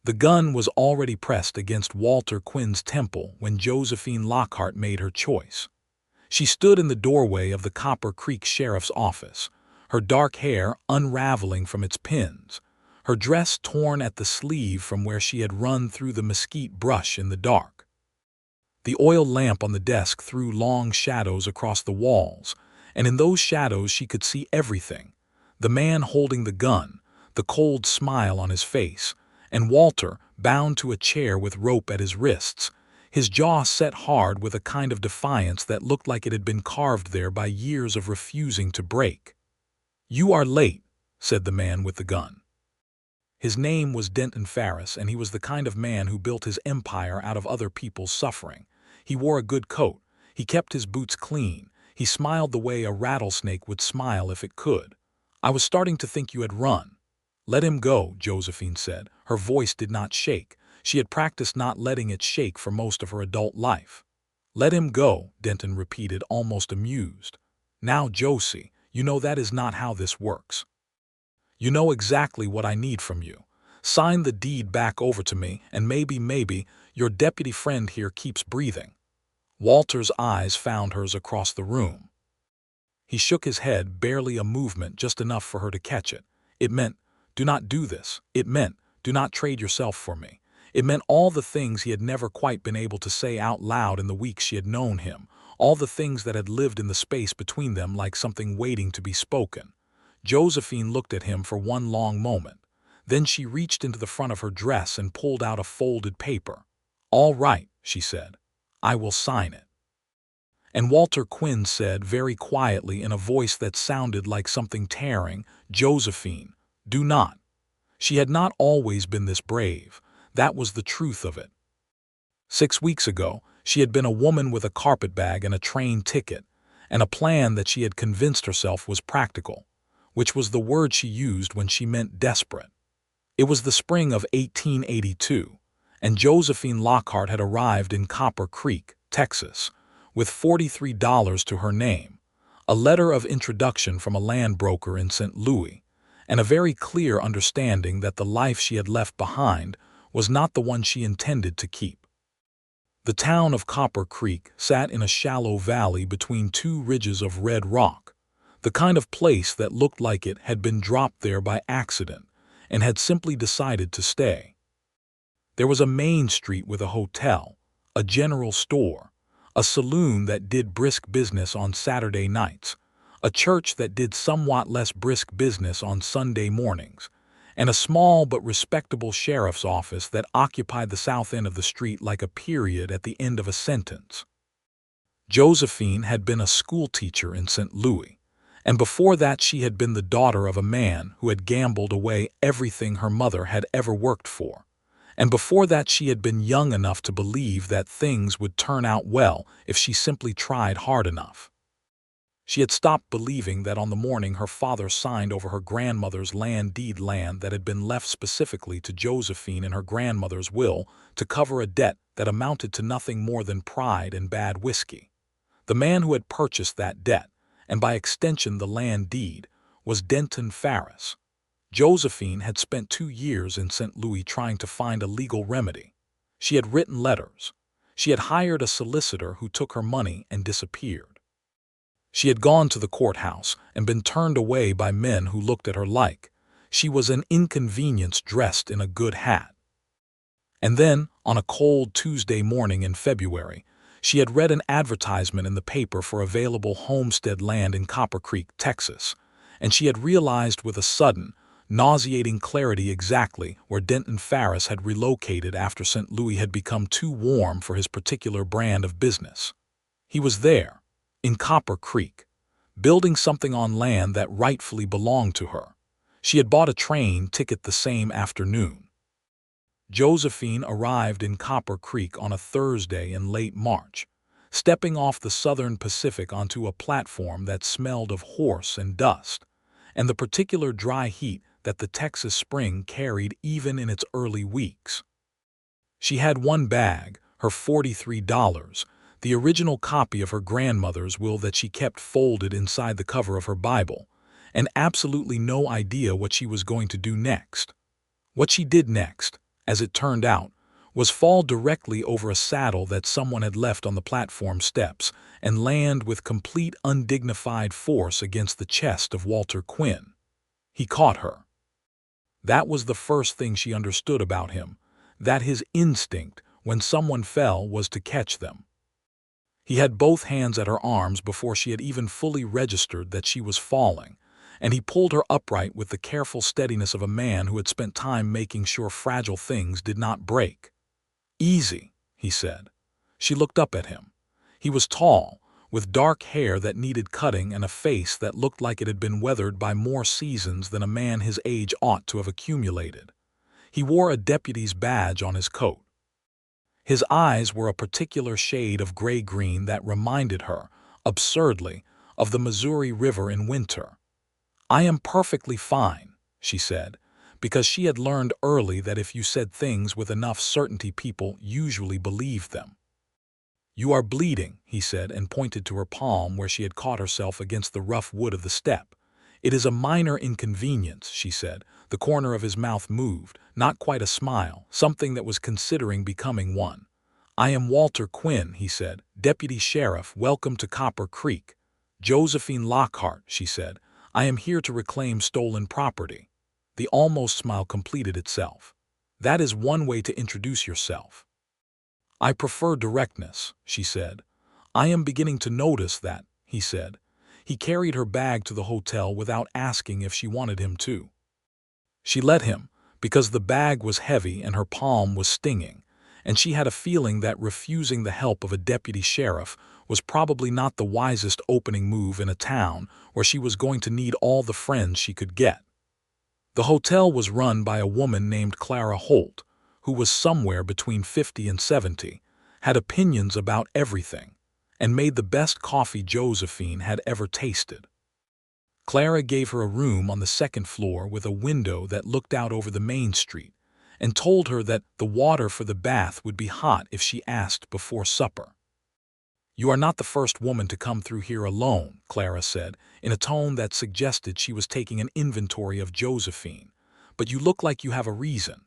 The gun was already pressed against Walter Quinn's temple when Josephine Lockhart made her choice. She stood in the doorway of the Copper Creek Sheriff's office, her dark hair unraveling from its pins, her dress torn at the sleeve from where she had run through the mesquite brush in the dark. The oil lamp on the desk threw long shadows across the walls, and in those shadows she could see everything: the man holding the gun, the cold smile on his face, and Walter, bound to a chair with rope at his wrists, his jaw set hard with a kind of defiance that looked like it had been carved there by years of refusing to break. "You are late," said the man with the gun. His name was Denton Farris, and he was the kind of man who built his empire out of other people's suffering. He wore a good coat, he kept his boots clean, he smiled the way a rattlesnake would smile if it could. "I was starting to think you had run." "Let him go," Josephine said. Her voice did not shake. She had practiced not letting it shake for most of her adult life. "Let him go," Denton repeated, almost amused. "Now, Josie, you know that is not how this works. You know exactly what I need from you. Sign the deed back over to me, and maybe, your deputy friend here keeps breathing." Walter's eyes found hers across the room. He shook his head, barely a movement, just enough for her to catch it. It meant, "Do not do this." It meant, "Do not trade yourself for me." It meant all the things he had never quite been able to say out loud in the weeks she had known him, all the things that had lived in the space between them like something waiting to be spoken. Josephine looked at him for one long moment. Then she reached into the front of her dress and pulled out a folded paper. "All right," she said. "I will sign it." And Walter Quinn said very quietly in a voice that sounded like something tearing, "Josephine, do not." She had not always been this brave. That was the truth of it. 6 weeks ago, she had been a woman with a carpetbag and a train ticket, and a plan that she had convinced herself was practical, which was the word she used when she meant desperate. It was the spring of 1882, and Josephine Lockhart had arrived in Copper Creek, Texas, with $43 to her name, a letter of introduction from a land broker in St. Louis, and a very clear understanding that the life she had left behind was not the one she intended to keep. The town of Copper Creek sat in a shallow valley between two ridges of red rock, the kind of place that looked like it had been dropped there by accident and had simply decided to stay. There was a main street with a hotel, a general store, a saloon that did brisk business on Saturday nights, a church that did somewhat less brisk business on Sunday mornings, and a small but respectable sheriff's office that occupied the south end of the street like a period at the end of a sentence. Josephine had been a schoolteacher in St. Louis, and before that she had been the daughter of a man who had gambled away everything her mother had ever worked for. And before that she had been young enough to believe that things would turn out well if she simply tried hard enough. She had stopped believing that on the morning her father signed over her grandmother's land deed, land that had been left specifically to Josephine in her grandmother's will to cover a debt that amounted to nothing more than pride and bad whiskey. The man who had purchased that debt, and by extension the land deed, was Denton Farris. Josephine had spent 2 years in St. Louis trying to find a legal remedy. She had written letters. She had hired a solicitor who took her money and disappeared. She had gone to the courthouse and been turned away by men who looked at her like she was an inconvenience dressed in a good hat. And then, on a cold Tuesday morning in February, she had read an advertisement in the paper for available homestead land in Copper Creek, Texas, and she had realized with a sudden, nauseating clarity exactly where Denton Farris had relocated after St. Louis had become too warm for his particular brand of business. He was there, in Copper Creek, building something on land that rightfully belonged to her. She had bought a train ticket the same afternoon. Josephine arrived in Copper Creek on a Thursday in late March, stepping off the Southern Pacific onto a platform that smelled of horse and dust, and the particular dry heat that the Texas spring carried even in its early weeks. She had one bag, her $43, the original copy of her grandmother's will that she kept folded inside the cover of her Bible, and absolutely no idea what she was going to do next. What she did next, as it turned out, was fall directly over a saddle that someone had left on the platform steps and land with complete undignified force against the chest of Walter Quinn. He caught her. That was the first thing she understood about him, that his instinct, when someone fell, was to catch them. He had both hands at her arms before she had even fully registered that she was falling, and he pulled her upright with the careful steadiness of a man who had spent time making sure fragile things did not break. "Easy," he said. She looked up at him. He was tall, with dark hair that needed cutting and a face that looked like it had been weathered by more seasons than a man his age ought to have accumulated. He wore a deputy's badge on his coat. His eyes were a particular shade of gray-green that reminded her, absurdly, of the Missouri River in winter. "I am perfectly fine," she said, because she had learned early that if you said things with enough certainty people usually believed them. "You are bleeding," he said, and pointed to her palm where she had caught herself against the rough wood of the step. "It is a minor inconvenience," she said. The corner of his mouth moved, not quite a smile, something that was considering becoming one. "I am Walter Quinn," he said, "Deputy Sheriff, welcome to Copper Creek." "Josephine Lockhart," she said, "I am here to reclaim stolen property." The almost smile completed itself. "That is one way to introduce yourself." "I prefer directness," she said. "I am beginning to notice that," he said. He carried her bag to the hotel without asking if she wanted him to. She let him, because the bag was heavy and her palm was stinging, and she had a feeling that refusing the help of a deputy sheriff was probably not the wisest opening move in a town where she was going to need all the friends she could get. The hotel was run by a woman named Clara Holt, who was somewhere between 50 and 70, had opinions about everything, and made the best coffee Josephine had ever tasted. Clara gave her a room on the second floor with a window that looked out over the main street, and told her that the water for the bath would be hot if she asked before supper. "You are not the first woman to come through here alone," Clara said, in a tone that suggested she was taking an inventory of Josephine, "but you look like you have a reason."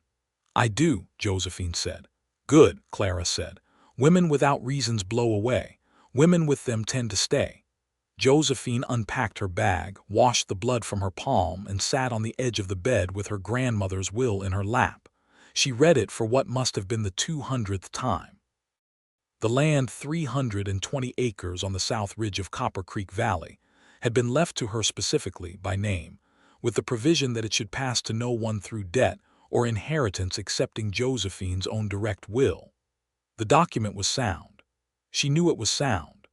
"I do," Josephine said. "Good," Clara said. "Women without reasons blow away. Women with them tend to stay." Josephine unpacked her bag, washed the blood from her palm, and sat on the edge of the bed with her grandmother's will in her lap. She read it for what must have been the 200th time. The land, 320 acres on the south ridge of Copper Creek Valley, had been left to her specifically by name, with the provision that it should pass to no one through debt or inheritance excepting Josephine's own direct will. The document was sound. She knew it was sound.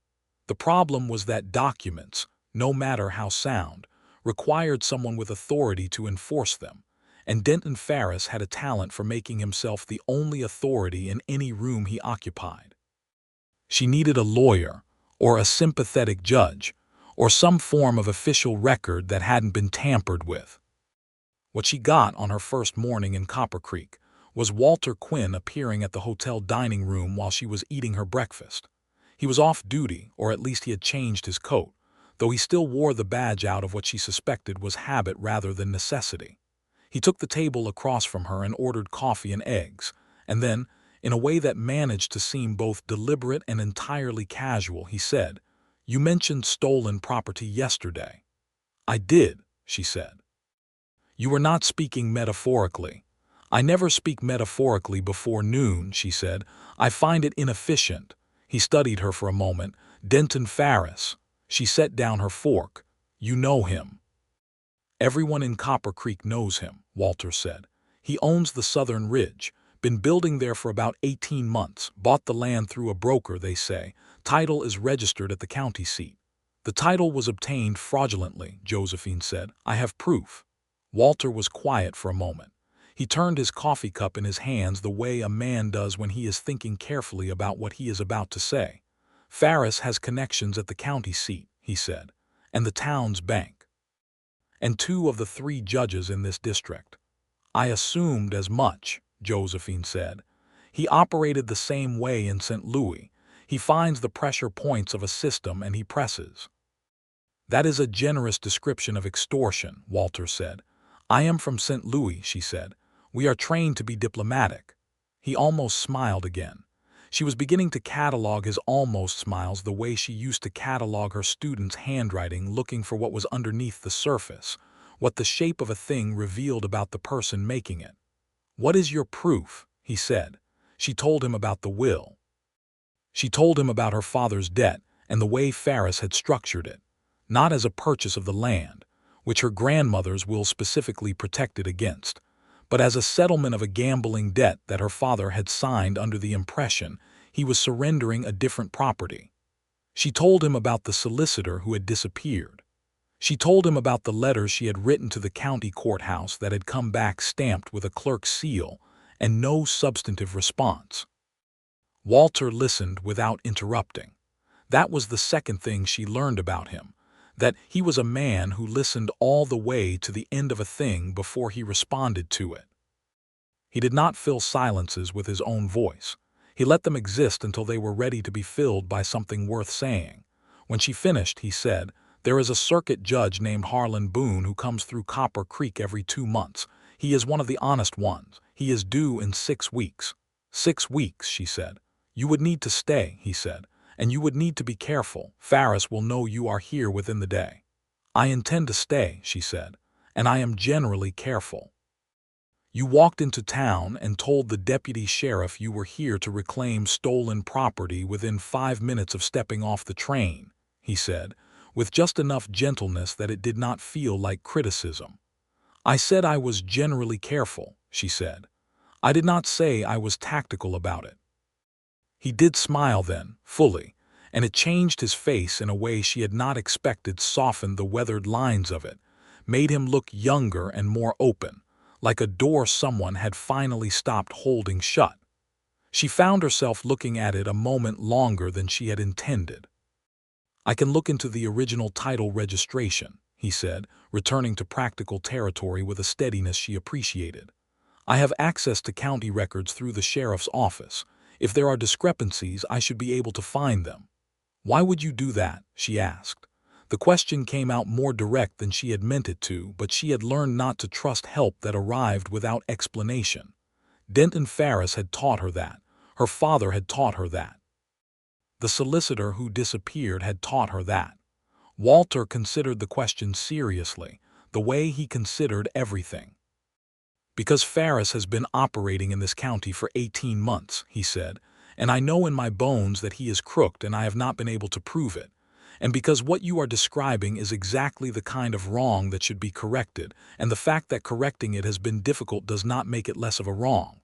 The problem was that documents, no matter how sound, required someone with authority to enforce them, and Denton Farris had a talent for making himself the only authority in any room he occupied. She needed a lawyer, or a sympathetic judge, or some form of official record that hadn't been tampered with. What she got on her first morning in Copper Creek was Walter Quinn appearing at the hotel dining room while she was eating her breakfast. He was off duty, or at least he had changed his coat, though he still wore the badge out of what she suspected was habit rather than necessity. He took the table across from her and ordered coffee and eggs, and then, in a way that managed to seem both deliberate and entirely casual, he said, "You mentioned stolen property yesterday." "I did," she said. "You were not speaking metaphorically." "I never speak metaphorically before noon," she said. "I find it inefficient." He studied her for a moment. "Denton Farris." She set down her fork. "You know him." "Everyone in Copper Creek knows him," Walter said. "He owns the Southern Ridge. Been building there for about 18 months. Bought the land through a broker, they say. Title is registered at the county seat." "The title was obtained fraudulently," Josephine said. "I have proof." Walter was quiet for a moment. He turned his coffee cup in his hands the way a man does when he is thinking carefully about what he is about to say. "Farris has connections at the county seat," he said, "and the town's bank. And 2 of the 3 judges in this district." "I assumed as much," Josephine said. "He operated the same way in St. Louis. He finds the pressure points of a system and he presses." "That is a generous description of extortion," Walter said. "I am from St. Louis," she said. We are trained to be diplomatic." He almost smiled again. She was beginning to catalog his almost smiles the way she used to catalog her students' handwriting, looking for what was underneath the surface, what the shape of a thing revealed about the person making it. "What is your proof?" he said. She told him about the will. She told him about her father's debt and the way Farris had structured it, not as a purchase of the land, which her grandmother's will specifically protected against, but as a settlement of a gambling debt that her father had signed under the impression he was surrendering a different property. She told him about the solicitor who had disappeared. She told him about the letters she had written to the county courthouse that had come back stamped with a clerk's seal and no substantive response. Walter listened without interrupting. That was the second thing she learned about him, that he was a man who listened all the way to the end of a thing before he responded to it. He did not fill silences with his own voice. He let them exist until they were ready to be filled by something worth saying. When she finished, he said, "There is a circuit judge named Harlan Boone who comes through Copper Creek every 2 months. He is one of the honest ones. He is due in 6 weeks." 6 weeks, she said. "You would need to stay," he said, "and you would need to be careful. Farris will know you are here within the day." "I intend to stay," she said, "and I am generally careful." "You walked into town and told the deputy sheriff you were here to reclaim stolen property within 5 minutes of stepping off the train," he said, with just enough gentleness that it did not feel like criticism. "I said I was generally careful," she said. "I did not say I was tactical about it." He did smile then, fully, and it changed his face in a way she had not expected, softened the weathered lines of it, made him look younger and more open, like a door someone had finally stopped holding shut. She found herself looking at it a moment longer than she had intended. "I can look into the original title registration," he said, returning to practical territory with a steadiness she appreciated. "I have access to county records through the sheriff's office. If there are discrepancies, I should be able to find them." "Why would you do that?" she asked. The question came out more direct than she had meant it to, but she had learned not to trust help that arrived without explanation. Denton Farris had taught her that. Her father had taught her that. The solicitor who disappeared had taught her that. Walter considered the question seriously, the way he considered everything. "Because Farris has been operating in this county for 18 months, he said, "and I know in my bones that he is crooked and I have not been able to prove it. And because what you are describing is exactly the kind of wrong that should be corrected, and the fact that correcting it has been difficult does not make it less of a wrong."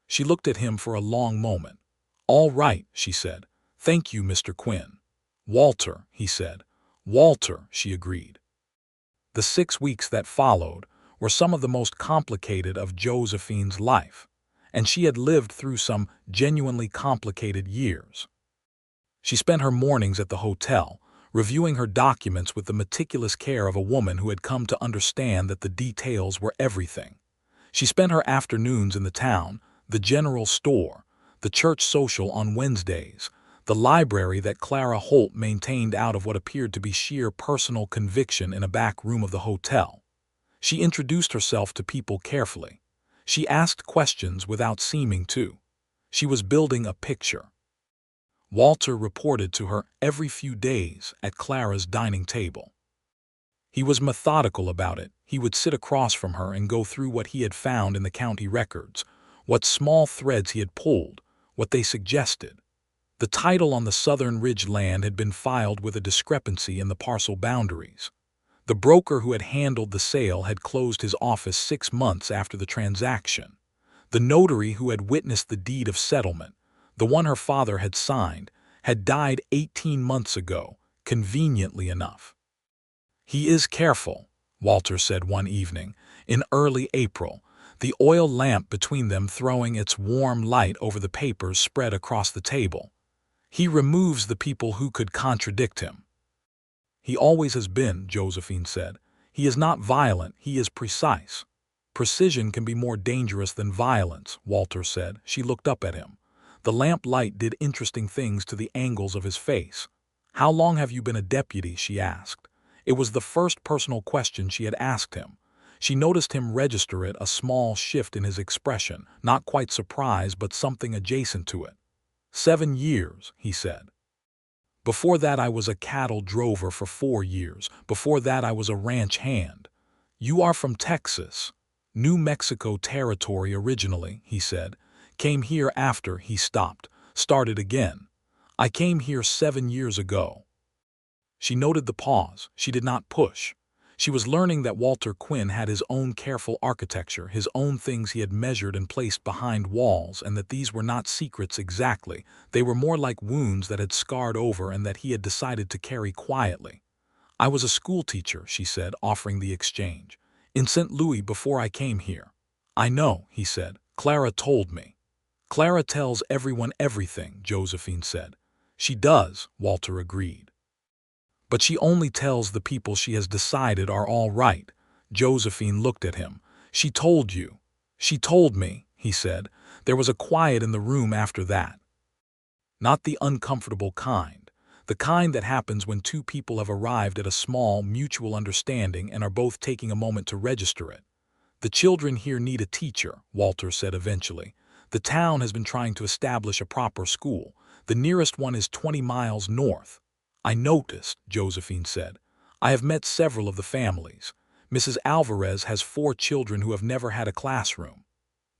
She looked at him for a long moment. "All right," she said. "Thank you, Mr. Quinn." "Walter," he said. "Walter," she agreed. The 6 weeks that followed were some of the most complicated of Josephine's life, and she had lived through some genuinely complicated years. She spent her mornings at the hotel, reviewing her documents with the meticulous care of a woman who had come to understand that the details were everything. She spent her afternoons in the town, the general store, the church social on Wednesdays, the library that Clara Holt maintained out of what appeared to be sheer personal conviction in a back room of the hotel. She introduced herself to people carefully. She asked questions without seeming to. She was building a picture. Walter reported to her every few days at Clara's dining table. He was methodical about it. He would sit across from her and go through what he had found in the county records, what small threads he had pulled, what they suggested. The title on the Southern Ridge land had been filed with a discrepancy in the parcel boundaries. The broker who had handled the sale had closed his office 6 months after the transaction. The notary who had witnessed the deed of settlement, the one her father had signed, had died 18 months ago, conveniently enough. "He is careful," Walter said one evening, in early April, the oil lamp between them throwing its warm light over the papers spread across the table. "He removes the people who could contradict him." "He always has been," Josephine said. "He is not violent, he is precise." "Precision can be more dangerous than violence," Walter said. She looked up at him. The lamp light did interesting things to the angles of his face. "How long have you been a deputy?" she asked. It was the first personal question she had asked him. She noticed him register it, a small shift in his expression, not quite surprise but something adjacent to it. 7 years, he said. Before that I was a cattle drover for 4 years. Before that I was a ranch hand. You are from Texas. New Mexico territory originally, he said. Came here after he stopped. Started again. I came here 7 years ago. She noted the pause. She did not push. She was learning that Walter Quinn had his own careful architecture, his own things he had measured and placed behind walls, and that these were not secrets exactly. They were more like wounds that had scarred over and that he had decided to carry quietly. I was a schoolteacher, she said, offering the exchange. In St. Louis before I came here. I know, he said. Clara told me. Clara tells everyone everything, Josephine said. She does, Walter agreed. But she only tells the people she has decided are all right. Josephine looked at him. She told you. She told me, he said. There was a quiet in the room after that. Not the uncomfortable kind. The kind that happens when two people have arrived at a small, mutual understanding and are both taking a moment to register it. The children here need a teacher, Walter said eventually. The town has been trying to establish a proper school. The nearest one is 20 miles north. I noticed, Josephine said. I have met several of the families. Mrs. Alvarez has 4 children who have never had a classroom.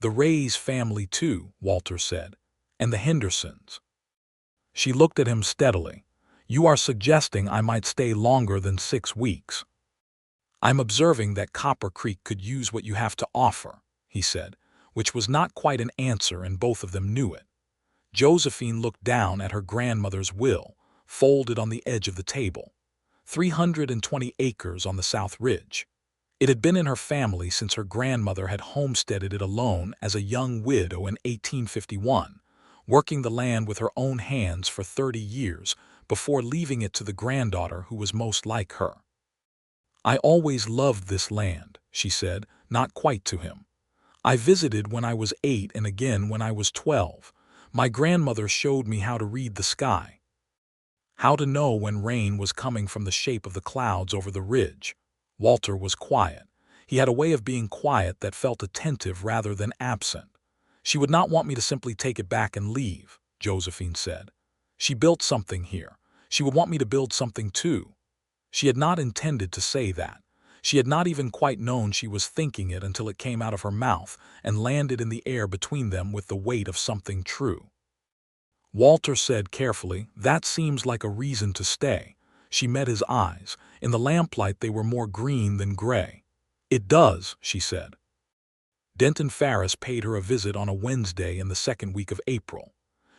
The Ray's family too, Walter said. And the Hendersons. She looked at him steadily. You are suggesting I might stay longer than 6 weeks. I'm observing that Copper Creek could use what you have to offer, he said, which was not quite an answer, and both of them knew it. Josephine looked down at her grandmother's will, folded on the edge of the table. 320 acres on the South Ridge. It had been in her family since her grandmother had homesteaded it alone as a young widow in 1851, working the land with her own hands for 30 years before leaving it to the granddaughter who was most like her. I always loved this land, she said, not quite to him. I visited when I was 8 and again when I was 12. My grandmother showed me how to read the sky. How to know when rain was coming from the shape of the clouds over the ridge. Walter was quiet. He had a way of being quiet that felt attentive rather than absent. She would not want me to simply take it back and leave, Josephine said. She built something here. She would want me to build something too. She had not intended to say that. She had not even quite known she was thinking it until it came out of her mouth and landed in the air between them with the weight of something true. Walter said carefully, that seems like a reason to stay. She met his eyes. In the lamplight they were more green than gray. It does, she said. Denton Farris paid her a visit on a Wednesday in the second week of April.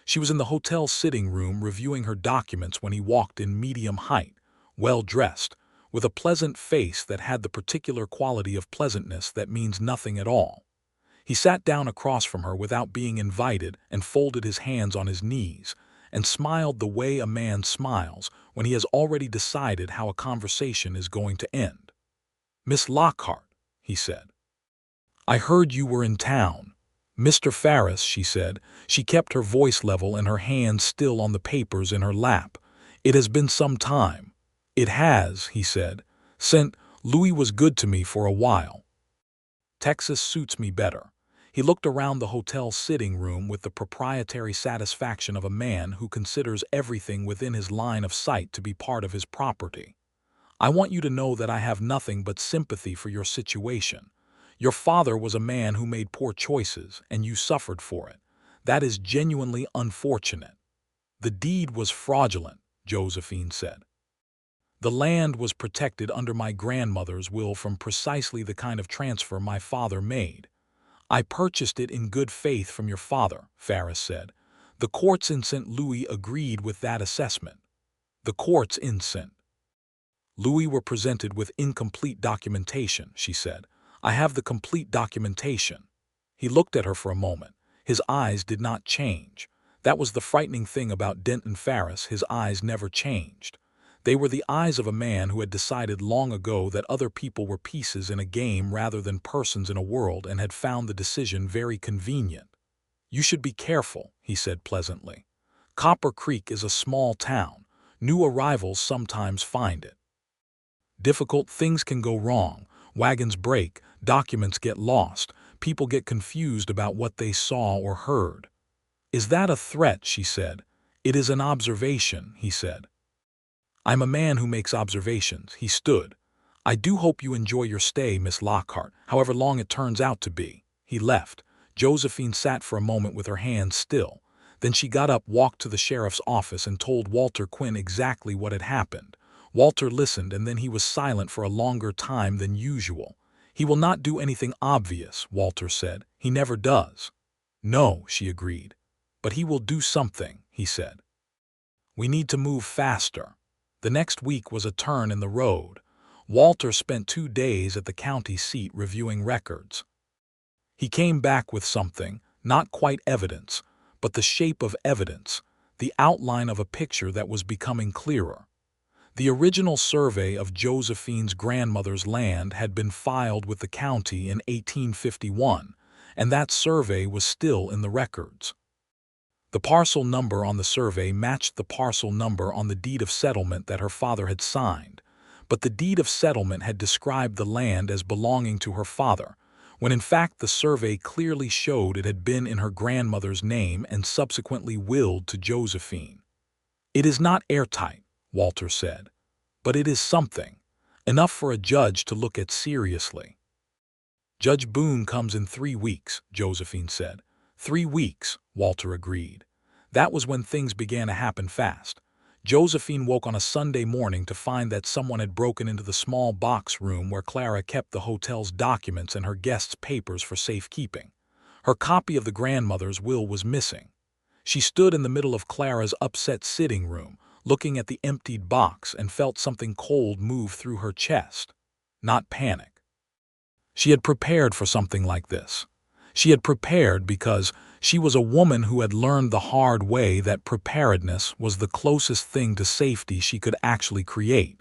She was in the hotel sitting room reviewing her documents when he walked in, medium height, well-dressed, with a pleasant face that had the particular quality of pleasantness that means nothing at all. He sat down across from her without being invited and folded his hands on his knees and smiled the way a man smiles when he has already decided how a conversation is going to end. Miss Lockhart, he said. I heard you were in town. Mr. Farris, she said. She kept her voice level and her hands still on the papers in her lap. It has been some time. It has, he said. St. Louis was good to me for a while. Texas suits me better. He looked around the hotel sitting room with the proprietary satisfaction of a man who considers everything within his line of sight to be part of his property. I want you to know that I have nothing but sympathy for your situation. Your father was a man who made poor choices, and you suffered for it. That is genuinely unfortunate. The deed was fraudulent, Josephine said. The land was protected under my grandmother's will from precisely the kind of transfer my father made. I purchased it in good faith from your father, Farris said. The courts in St. Louis agreed with that assessment. The courts in St. Louis were presented with incomplete documentation, she said. I have the complete documentation. He looked at her for a moment. His eyes did not change. That was the frightening thing about Denton Farris. His eyes never changed. They were the eyes of a man who had decided long ago that other people were pieces in a game rather than persons in a world, and had found the decision very convenient. You should be careful, he said pleasantly. Copper Creek is a small town. New arrivals sometimes find it difficult. Things can go wrong. Wagons break. Documents get lost. People get confused about what they saw or heard. Is that a threat? She said. It is an observation, he said. I'm a man who makes observations. He stood. I do hope you enjoy your stay, Miss Lockhart, however long it turns out to be. He left. Josephine sat for a moment with her hands still. Then she got up, walked to the sheriff's office, and told Walter Quinn exactly what had happened. Walter listened, and then he was silent for a longer time than usual. He will not do anything obvious, Walter said. He never does. No, she agreed. But he will do something, he said. We need to move faster. The next week was a turn in the road. Walter spent 2 days at the county seat reviewing records. He came back with something, not quite evidence, but the shape of evidence, the outline of a picture that was becoming clearer. The original survey of Josephine's grandmother's land had been filed with the county in 1851, and that survey was still in the records. The parcel number on the survey matched the parcel number on the deed of settlement that her father had signed, but the deed of settlement had described the land as belonging to her father, when in fact the survey clearly showed it had been in her grandmother's name and subsequently willed to Josephine. It is not airtight, Walter said, but it is something, enough for a judge to look at seriously. Judge Boone comes in 3 weeks, Josephine said. 3 weeks, Walter agreed. That was when things began to happen fast. Josephine woke on a Sunday morning to find that someone had broken into the small box room where Clara kept the hotel's documents and her guests' papers for safekeeping. Her copy of the grandmother's will was missing. She stood in the middle of Clara's upset sitting room, looking at the emptied box, and felt something cold move through her chest. Not panic. She had prepared for something like this. She had prepared because she was a woman who had learned the hard way that preparedness was the closest thing to safety she could actually create.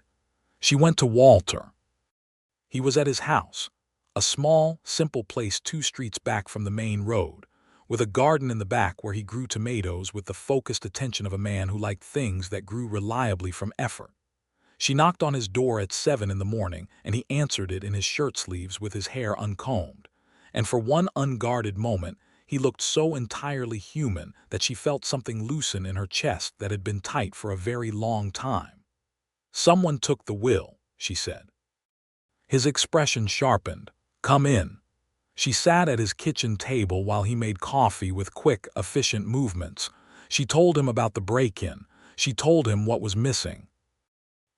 She went to Walter. He was at his house, a small, simple place 2 streets back from the main road, with a garden in the back where he grew tomatoes with the focused attention of a man who liked things that grew reliably from effort. She knocked on his door at 7 in the morning, and he answered it in his shirt sleeves with his hair uncombed. And for one unguarded moment, he looked so entirely human that she felt something loosen in her chest that had been tight for a very long time. Someone took the will, she said. His expression sharpened. Come in. She sat at his kitchen table while he made coffee with quick, efficient movements. She told him about the break-in. She told him what was missing.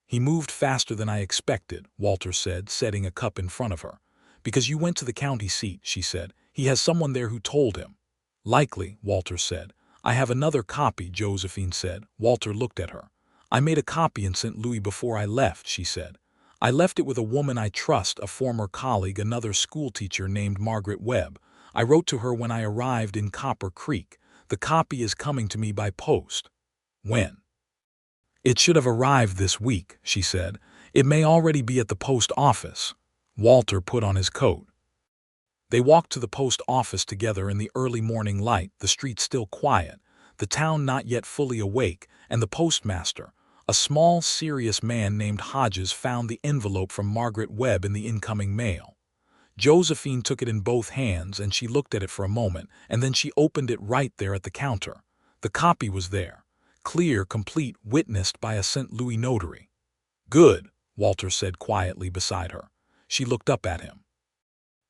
He moved faster than I expected, Walter said, setting a cup in front of her. Because you went to the county seat, she said. He has someone there who told him. Likely, Walter said. I have another copy, Josephine said. Walter looked at her. I made a copy in St. Louis before I left, she said. I left it with a woman I trust, a former colleague, another schoolteacher named Margaret Webb. I wrote to her when I arrived in Copper Creek. The copy is coming to me by post. When? It should have arrived this week, she said. It may already be at the post office. Walter put on his coat. They walked to the post office together in the early morning light, the street still quiet, the town not yet fully awake, and the postmaster, a small, serious man named Hodges, found the envelope from Margaret Webb in the incoming mail. Josephine took it in both hands, and she looked at it for a moment, and then she opened it right there at the counter. The copy was there, clear, complete, witnessed by a St. Louis notary. Good, Walter said quietly beside her. She looked up at him.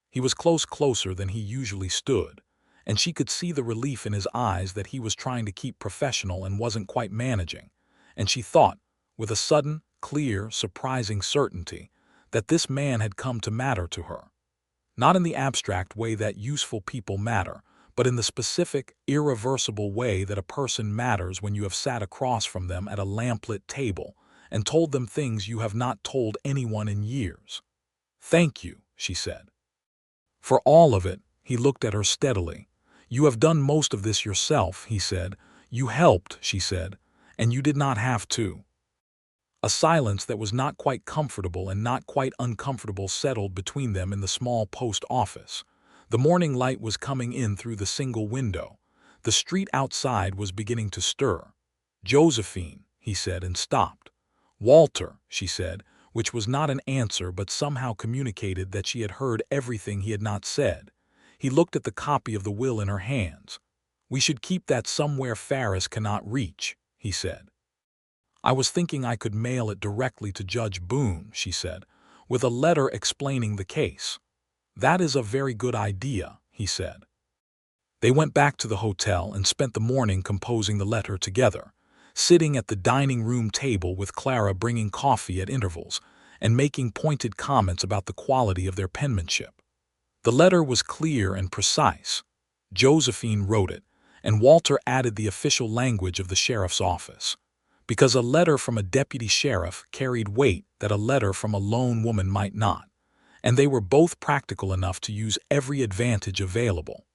He was closer than he usually stood, and she could see the relief in his eyes that he was trying to keep professional and wasn't quite managing, and she thought, with a sudden, clear, surprising certainty, that this man had come to matter to her. Not in the abstract way that useful people matter, but in the specific, irreversible way that a person matters when you have sat across from them at a lamplit table and told them things you have not told anyone in years. Thank you, she said. For all of it, he looked at her steadily. You have done most of this yourself, he said. You helped, she said, and you did not have to. A silence that was not quite comfortable and not quite uncomfortable settled between them in the small post office. The morning light was coming in through the single window. The street outside was beginning to stir. Josephine, he said, and stopped. Walter, she said, which was not an answer but somehow communicated that she had heard everything he had not said. He looked at the copy of the will in her hands. "We should keep that somewhere Farris cannot reach," he said. "I was thinking I could mail it directly to Judge Boone," she said, "with a letter explaining the case." "That is a very good idea," he said. They went back to the hotel and spent the morning composing the letter together, sitting at the dining room table with Clara bringing coffee at intervals and making pointed comments about the quality of their penmanship. The letter was clear and precise. Josephine wrote it, and Walter added the official language of the sheriff's office, because a letter from a deputy sheriff carried weight that a letter from a lone woman might not, and they were both practical enough to use every advantage available.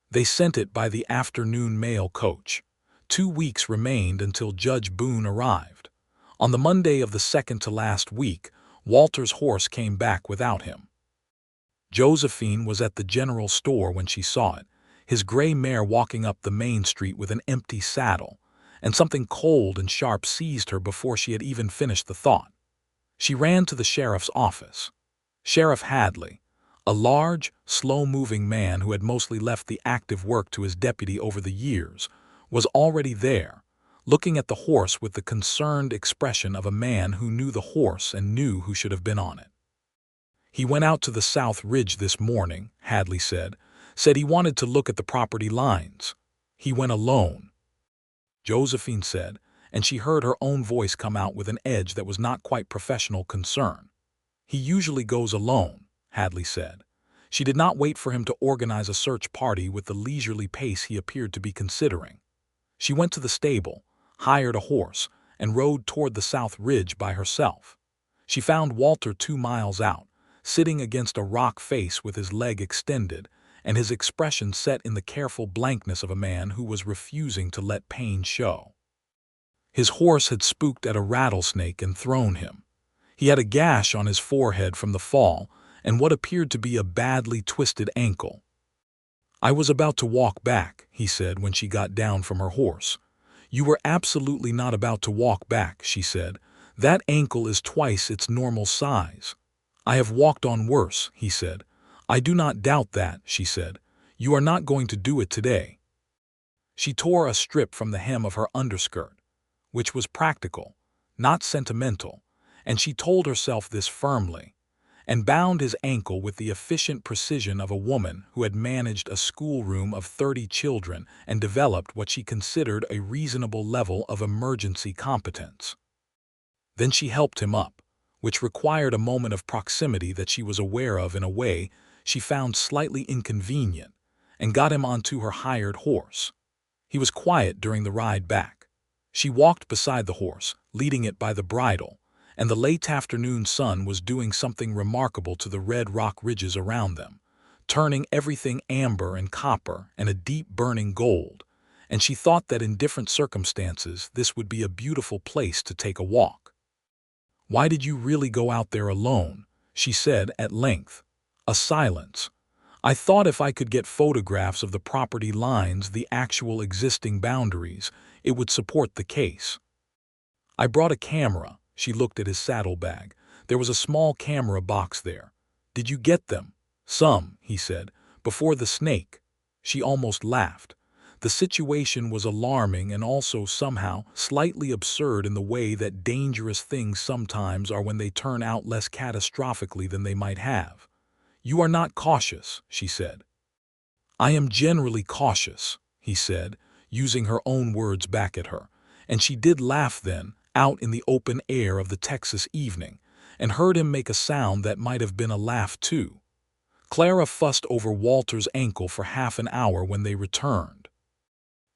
They sent it by the afternoon mail coach. 2 weeks remained until Judge Boone arrived. On the Monday of the second to last week, Walter's horse came back without him. Josephine was at the general store when she saw it, his gray mare walking up the main street with an empty saddle, and something cold and sharp seized her before she had even finished the thought. She ran to the sheriff's office. Sheriff Hadley, a large, slow-moving man who had mostly left the active work to his deputy over the years, was already there, looking at the horse with the concerned expression of a man who knew the horse and knew who should have been on it. "He went out to the South Ridge this morning," Hadley said he wanted to look at the property lines. "He went alone," Josephine said, and she heard her own voice come out with an edge that was not quite professional concern. "He usually goes alone," Hadley said. She did not wait for him to organize a search party with the leisurely pace he appeared to be considering. She went to the stable, hired a horse, and rode toward the South Ridge by herself. She found Walter 2 miles out, sitting against a rock face with his leg extended, and his expression set in the careful blankness of a man who was refusing to let pain show. His horse had spooked at a rattlesnake and thrown him. He had a gash on his forehead from the fall and what appeared to be a badly twisted ankle. "I was about to walk back," he said when she got down from her horse. "You were absolutely not about to walk back," she said. "That ankle is twice its normal size." "I have walked on worse," he said. "I do not doubt that," she said. "You are not going to do it today." She tore a strip from the hem of her underskirt, which was practical, not sentimental, and she told herself this firmly, and bound his ankle with the efficient precision of a woman who had managed a schoolroom of 30 children and developed what she considered a reasonable level of emergency competence. Then she helped him up, which required a moment of proximity that she was aware of in a way she found slightly inconvenient, and got him onto her hired horse. He was quiet during the ride back. She walked beside the horse, leading it by the bridle, and the late afternoon sun was doing something remarkable to the red rock ridges around them, turning everything amber and copper and a deep burning gold, and she thought that in different circumstances this would be a beautiful place to take a walk. "Why did you really go out there alone?" she said at length. A silence. "I thought if I could get photographs of the property lines, the actual existing boundaries, it would support the case." "I brought a camera." She looked at his saddlebag. "There was a small camera box there." "Did you get them?" "Some," he said, "before the snake." She almost laughed. The situation was alarming and also somehow slightly absurd in the way that dangerous things sometimes are when they turn out less catastrophically than they might have. "You are not cautious," she said. "I am generally cautious," he said, using her own words back at her, and she did laugh then, out in the open air of the Texas evening, and heard him make a sound that might have been a laugh too. Clara fussed over Walter's ankle for half an hour when they returned.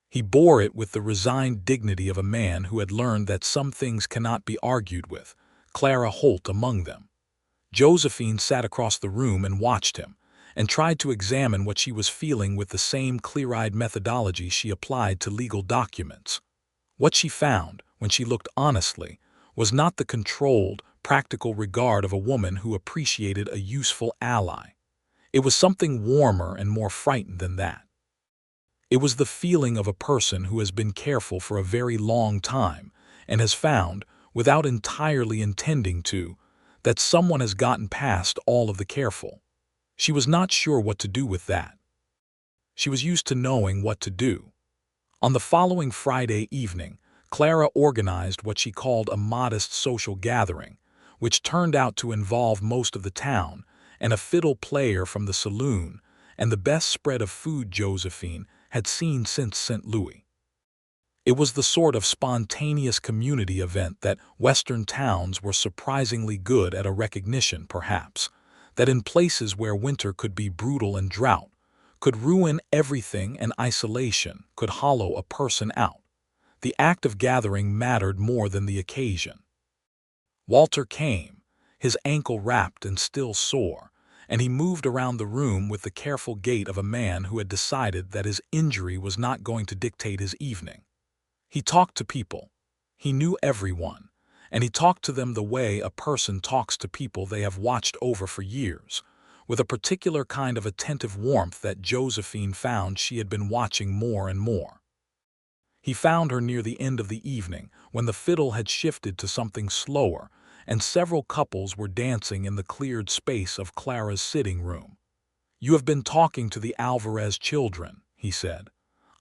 He bore it with the resigned dignity of a man who had learned that some things cannot be argued with, Clara Holt among them. Josephine sat across the room and watched him, and tried to examine what she was feeling with the same clear-eyed methodology she applied to legal documents. What she found, when she looked honestly, was not the controlled, practical regard of a woman who appreciated a useful ally. It was something warmer and more frightened than that. It was the feeling of a person who has been careful for a very long time and has found, without entirely intending to, that someone has gotten past all of the careful. She was not sure what to do with that. She was used to knowing what to do. On the following Friday evening, Clara organized what she called a modest social gathering, which turned out to involve most of the town, and a fiddle player from the saloon, and the best spread of food Josephine had seen since St. Louis. It was the sort of spontaneous community event that Western towns were surprisingly good at a recognition, perhaps, that in places where winter could be brutal and drought, could ruin everything and isolation could hollow a person out. The act of gathering mattered more than the occasion. Walter came, his ankle wrapped and still sore, and he moved around the room with the careful gait of a man who had decided that his injury was not going to dictate his evening. He talked to people. He knew everyone, and he talked to them the way a person talks to people they have watched over for years, with a particular kind of attentive warmth that Josephine found she had been watching more and more. He found her near the end of the evening, when the fiddle had shifted to something slower, and several couples were dancing in the cleared space of Clara's sitting room. "You have been talking to the Alvarez children," he said.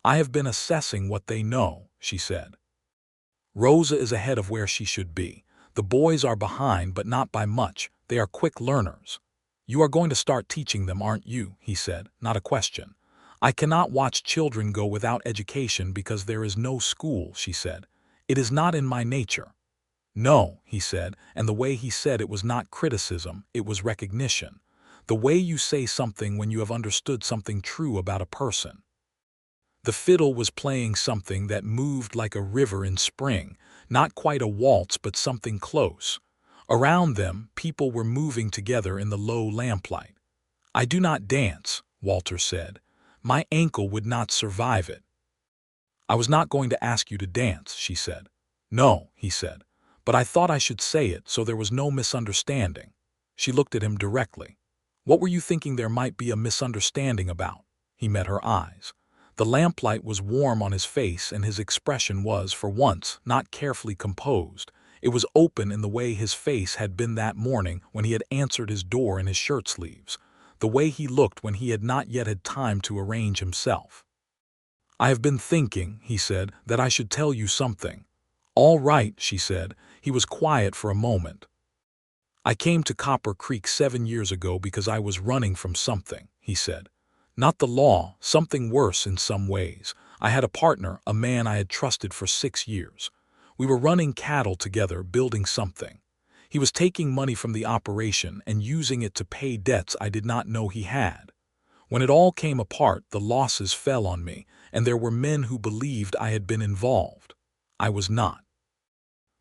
"I have been assessing what they know," she said. "Rosa is ahead of where she should be. The boys are behind, but not by much. They are quick learners." "You are going to start teaching them, aren't you?" he said, not a question. "I cannot watch children go without education because there is no school," she said. "It is not in my nature." "No," he said, and the way he said it was not criticism, it was recognition. The way you say something when you have understood something true about a person. The fiddle was playing something that moved like a river in spring, not quite a waltz but something close. Around them, people were moving together in the low lamplight. "I do not dance," Walter said. "My ankle would not survive it." "I was not going to ask you to dance," she said. "No," he said, "but I thought I should say it so there was no misunderstanding." She looked at him directly. "What were you thinking there might be a misunderstanding about?" He met her eyes. The lamplight was warm on his face, and his expression was, for once, not carefully composed. It was open in the way his face had been that morning when he had answered his door in his shirt sleeves, the way he looked when he had not yet had time to arrange himself. "I have been thinking," he said, "that I should tell you something." "All right," she said. He was quiet for a moment. "I came to Copper Creek 7 years ago because I was running from something," he said. "Not the law, something worse in some ways. I had a partner, a man I had trusted for 6 years. We were running cattle together, building something. He was taking money from the operation and using it to pay debts I did not know he had. When it all came apart, the losses fell on me, and there were men who believed I had been involved. I was not.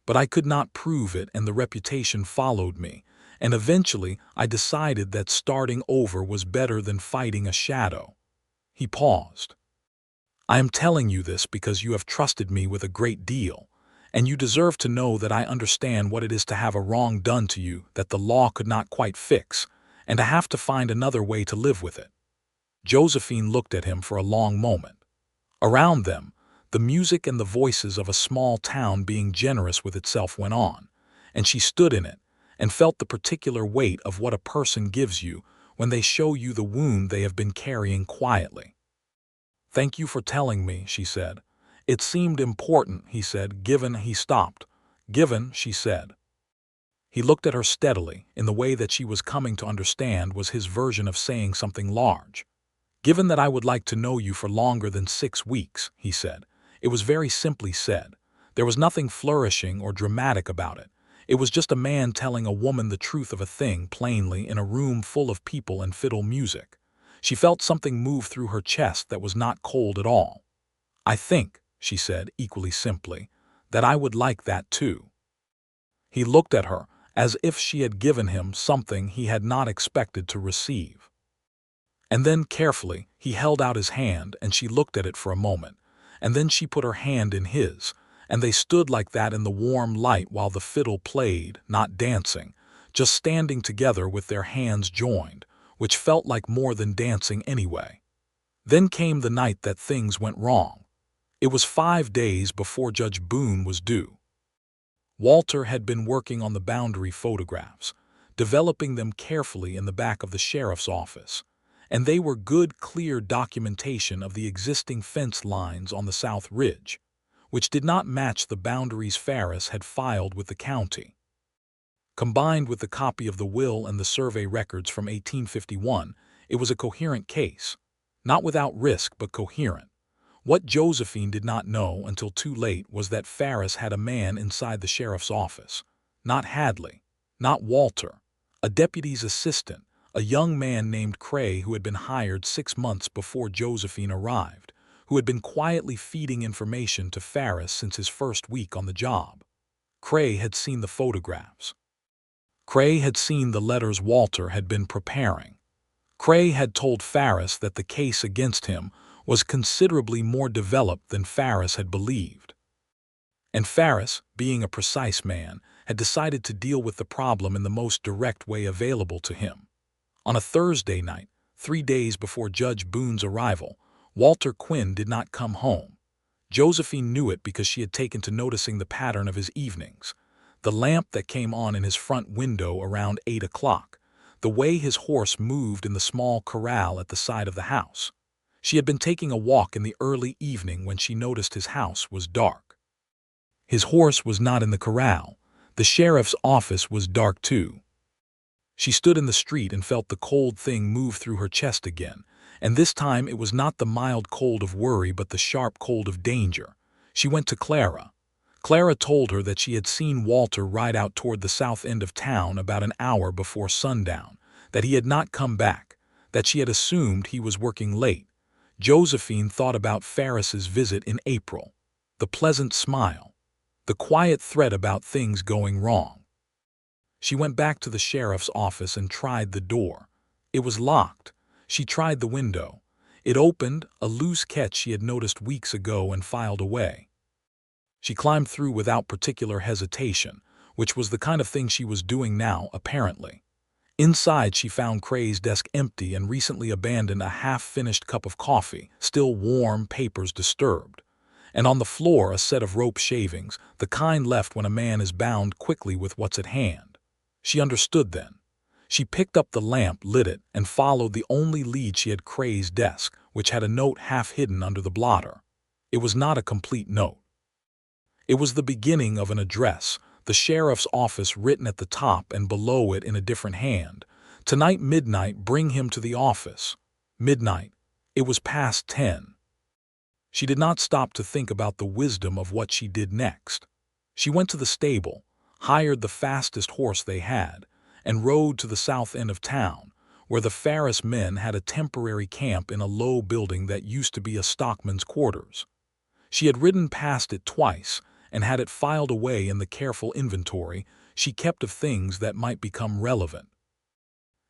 But I could not prove it, and the reputation followed me, and eventually I decided that starting over was better than fighting a shadow." He paused. "I am telling you this because you have trusted me with a great deal, and you deserve to know that I understand what it is to have a wrong done to you that the law could not quite fix, and to have to find another way to live with it." Josephine looked at him for a long moment. Around them, the music and the voices of a small town being generous with itself went on, and she stood in it and felt the particular weight of what a person gives you when they show you the wound they have been carrying quietly. "Thank you for telling me," she said. "It seemed important," he said, "given—" He stopped. "Given," she said. He looked at her steadily, in the way that she was coming to understand was his version of saying something large. "Given that I would like to know you for longer than 6 weeks," he said. It was very simply said. There was nothing flourishing or dramatic about it. It was just a man telling a woman the truth of a thing plainly in a room full of people and fiddle music. She felt something move through her chest that was not cold at all. "I think," she said equally simply, "that I would like that too." He looked at her as if she had given him something he had not expected to receive. And then carefully he held out his hand, and she looked at it for a moment, and then she put her hand in his, and they stood like that in the warm light while the fiddle played, not dancing, just standing together with their hands joined, which felt like more than dancing anyway. Then came the night that things went wrong. It was 5 days before Judge Boone was due. Walter had been working on the boundary photographs, developing them carefully in the back of the sheriff's office, and they were good, clear documentation of the existing fence lines on the South Ridge, which did not match the boundaries Farris had filed with the county. Combined with the copy of the will and the survey records from 1851, it was a coherent case. Not without risk, but coherent. What Josephine did not know until too late was that Farris had a man inside the sheriff's office. Not Hadley, not Walter, a deputy's assistant, a young man named Cray who had been hired 6 months before Josephine arrived, who had been quietly feeding information to Farris since his first week on the job. Cray had seen the photographs. Cray had seen the letters Walter had been preparing. Cray had told Farris that the case against him was considerably more developed than Farris had believed. And Farris, being a precise man, had decided to deal with the problem in the most direct way available to him. On a Thursday night, 3 days before Judge Boone's arrival, Walter Quinn did not come home. Josephine knew it because she had taken to noticing the pattern of his evenings. The lamp that came on in his front window around 8 o'clock, the way his horse moved in the small corral at the side of the house. She had been taking a walk in the early evening when she noticed his house was dark. His horse was not in the corral. The sheriff's office was dark too. She stood in the street and felt the cold thing move through her chest again, and this time it was not the mild cold of worry but the sharp cold of danger. She went to Clara. Clara told her that she had seen Walter ride out toward the south end of town about an hour before sundown, that he had not come back, that she had assumed he was working late. Josephine thought about Farris's visit in April, the pleasant smile, the quiet threat about things going wrong. She went back to the sheriff's office and tried the door. It was locked. She tried the window. It opened, a loose catch she had noticed weeks ago, and filed away. She climbed through without particular hesitation, which was the kind of thing she was doing now, apparently. Inside, she found Cray's desk empty and recently abandoned, a half-finished cup of coffee, still warm, papers disturbed. And on the floor, a set of rope shavings, the kind left when a man is bound quickly with what's at hand. She understood then. She picked up the lamp, lit it, and followed the only lead she had: Cray's desk, which had a note half hidden under the blotter. It was not a complete note. It was the beginning of an address, the sheriff's office written at the top, and below it in a different hand: "Tonight midnight, bring him to the office." Midnight. It was past 10. She did not stop to think about the wisdom of what she did next. She went to the stable, hired the fastest horse they had, and rode to the south end of town, where the Farris men had a temporary camp in a low building that used to be a stockman's quarters. She had ridden past it twice and had it filed away in the careful inventory she kept of things that might become relevant.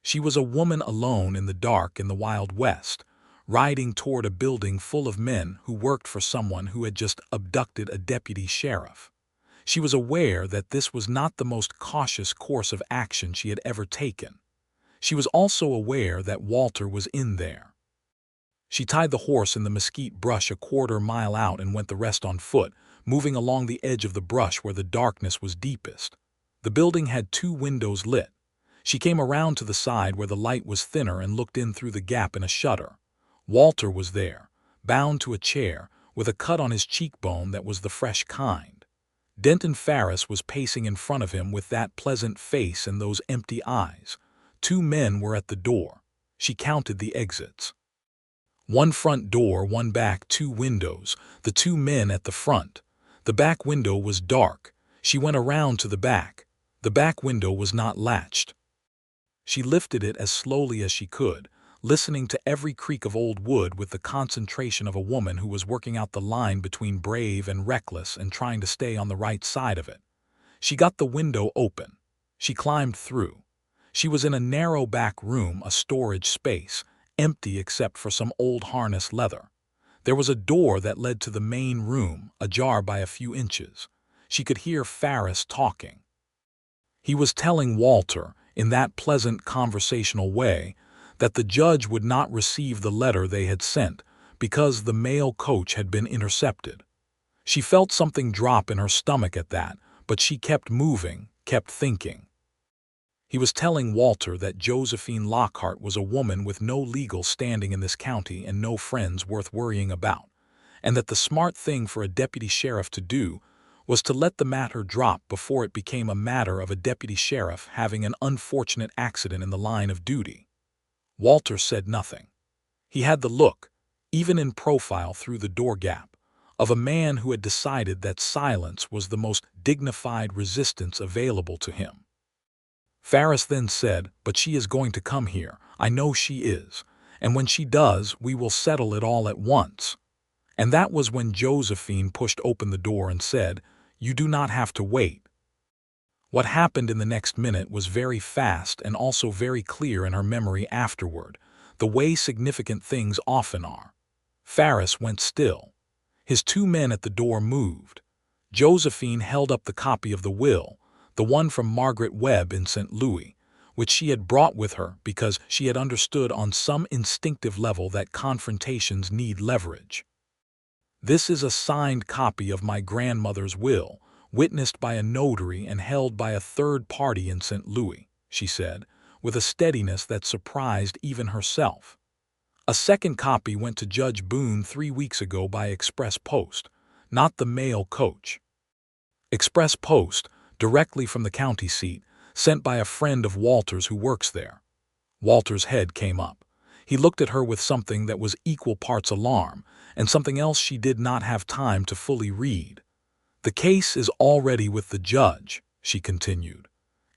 She was a woman alone in the dark in the Wild West, riding toward a building full of men who worked for someone who had just abducted a deputy sheriff. She was aware that this was not the most cautious course of action she had ever taken. She was also aware that Walter was in there. She tied the horse in the mesquite brush a quarter-mile out and went the rest on foot, moving along the edge of the brush where the darkness was deepest. The building had 2 windows lit. She came around to the side where the light was thinner and looked in through the gap in a shutter. Walter was there, bound to a chair, with a cut on his cheekbone that was the fresh kind. Denton Farris was pacing in front of him with that pleasant face and those empty eyes. 2 men were at the door. She counted the exits. 1 front door, 1 back, 2 windows, the 2 men at the front. The back window was dark. She went around to the back. The back window was not latched. She lifted it as slowly as she could, listening to every creak of old wood with the concentration of a woman who was working out the line between brave and reckless and trying to stay on the right side of it. She got the window open. She climbed through. She was in a narrow back room, a storage space, empty except for some old harness leather. There was a door that led to the main room, ajar by a few inches. She could hear Farris talking. He was telling Walter, in that pleasant conversational way, that the judge would not receive the letter they had sent because the mail coach had been intercepted. She felt something drop in her stomach at that, but she kept moving, kept thinking. He was telling Walter that Josephine Lockhart was a woman with no legal standing in this county and no friends worth worrying about, and that the smart thing for a deputy sheriff to do was to let the matter drop before it became a matter of a deputy sheriff having an unfortunate accident in the line of duty. Walter said nothing. He had the look, even in profile through the door gap, of a man who had decided that silence was the most dignified resistance available to him. Farris then said, "But she is going to come here. I know she is. And when she does, we will settle it all at once." And that was when Josephine pushed open the door and said, "You do not have to wait." What happened in the next minute was very fast and also very clear in her memory afterward, the way significant things often are. Farris went still. His two men at the door moved. Josephine held up the copy of the will, the one from Margaret Webb in St. Louis, which she had brought with her because she had understood on some instinctive level that confrontations need leverage. "This is a signed copy of my grandmother's will, witnessed by a notary and held by a third party in St. Louis," she said, with a steadiness that surprised even herself. "A second copy went to Judge Boone 3 weeks ago by express post, not the mail coach. Express post, directly from the county seat, sent by a friend of Walter's who works there." Walter's head came up. He looked at her with something that was equal parts alarm and something else she did not have time to fully read. "The case is already with the judge," she continued.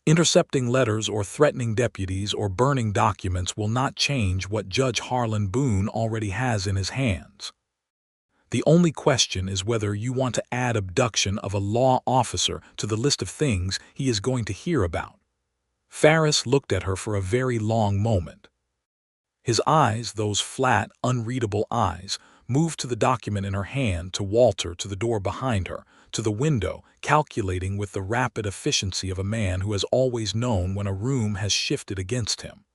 "Intercepting letters or threatening deputies or burning documents will not change what Judge Harlan Boone already has in his hands. The only question is whether you want to add abduction of a law officer to the list of things he is going to hear about." Farris looked at her for a very long moment. His eyes, those flat, unreadable eyes, moved to the document in her hand, to Walter, to the door behind her, to the window, calculating with the rapid efficiency of a man who has always known when a room has shifted against him.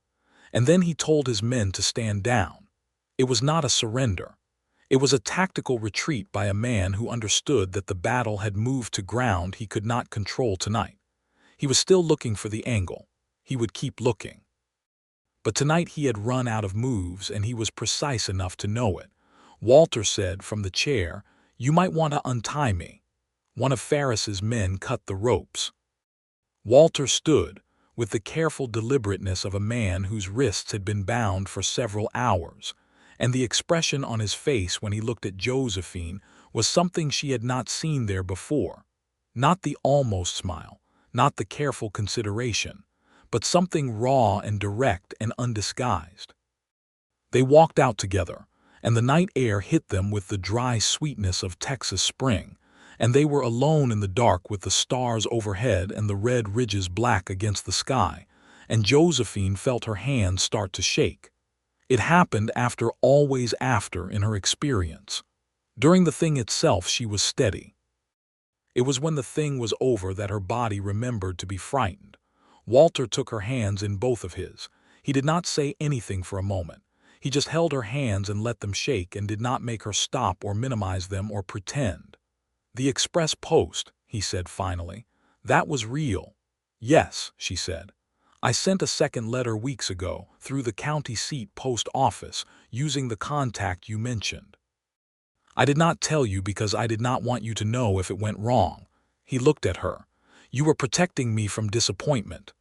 And then he told his men to stand down. It was not a surrender. It was a tactical retreat by a man who understood that the battle had moved to ground he could not control tonight. He was still looking for the angle. He would keep looking. But tonight he had run out of moves, and he was precise enough to know it. Walter said from the chair, "You might want to untie me." One of Farris's men cut the ropes. Walter stood, with the careful deliberateness of a man whose wrists had been bound for several hours, and the expression on his face when he looked at Josephine was something she had not seen there before. Not the almost smile, not the careful consideration, but something raw and direct and undisguised. They walked out together, and the night air hit them with the dry sweetness of Texas spring, and they were alone in the dark with the stars overhead and the red ridges black against the sky, and Josephine felt her hands start to shake. It happened always after in her experience. During the thing itself she was steady. It was when the thing was over that her body remembered to be frightened. Walter took her hands in both of his. He did not say anything for a moment. He just held her hands and let them shake and did not make her stop or minimize them or pretend. "The express post," he said finally. "That was real." "Yes," she said. "I sent a second letter weeks ago through the county seat post office using the contact you mentioned. I did not tell you because I did not want you to know if it went wrong." He looked at her. "You were protecting me from disappointment."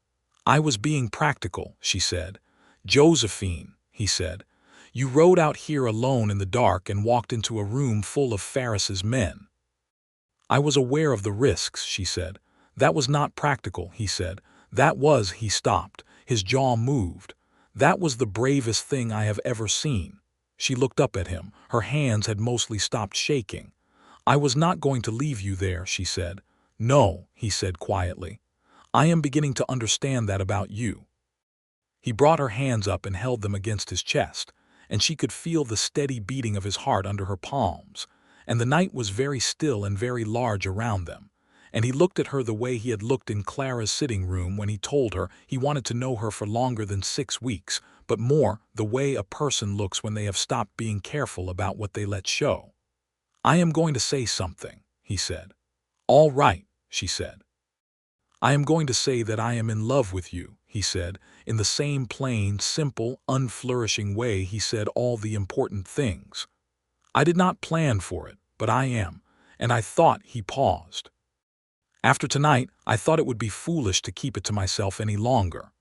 "I was being practical," she said. "Josephine," he said, "you rode out here alone in the dark and walked into a room full of Farris's men." "I was aware of the risks," she said. "That was not practical," he said. "That was—" He stopped. His jaw moved. "That was the bravest thing I have ever seen." She looked up at him. Her hands had mostly stopped shaking. "I was not going to leave you there," she said. "No," he said quietly. "I am beginning to understand that about you." He brought her hands up and held them against his chest, and she could feel the steady beating of his heart under her palms, and the night was very still and very large around them, and he looked at her the way he had looked in Clara's sitting room when he told her he wanted to know her for longer than 6 weeks, but more the way a person looks when they have stopped being careful about what they let show. "I am going to say something," he said. "All right," she said. "I am going to say that I am in love with you," he said, in the same plain, simple, unflourishing way he said all the important things. "I did not plan for it, but I am, and I thought," he paused. "After tonight, I thought it would be foolish to keep it to myself any longer."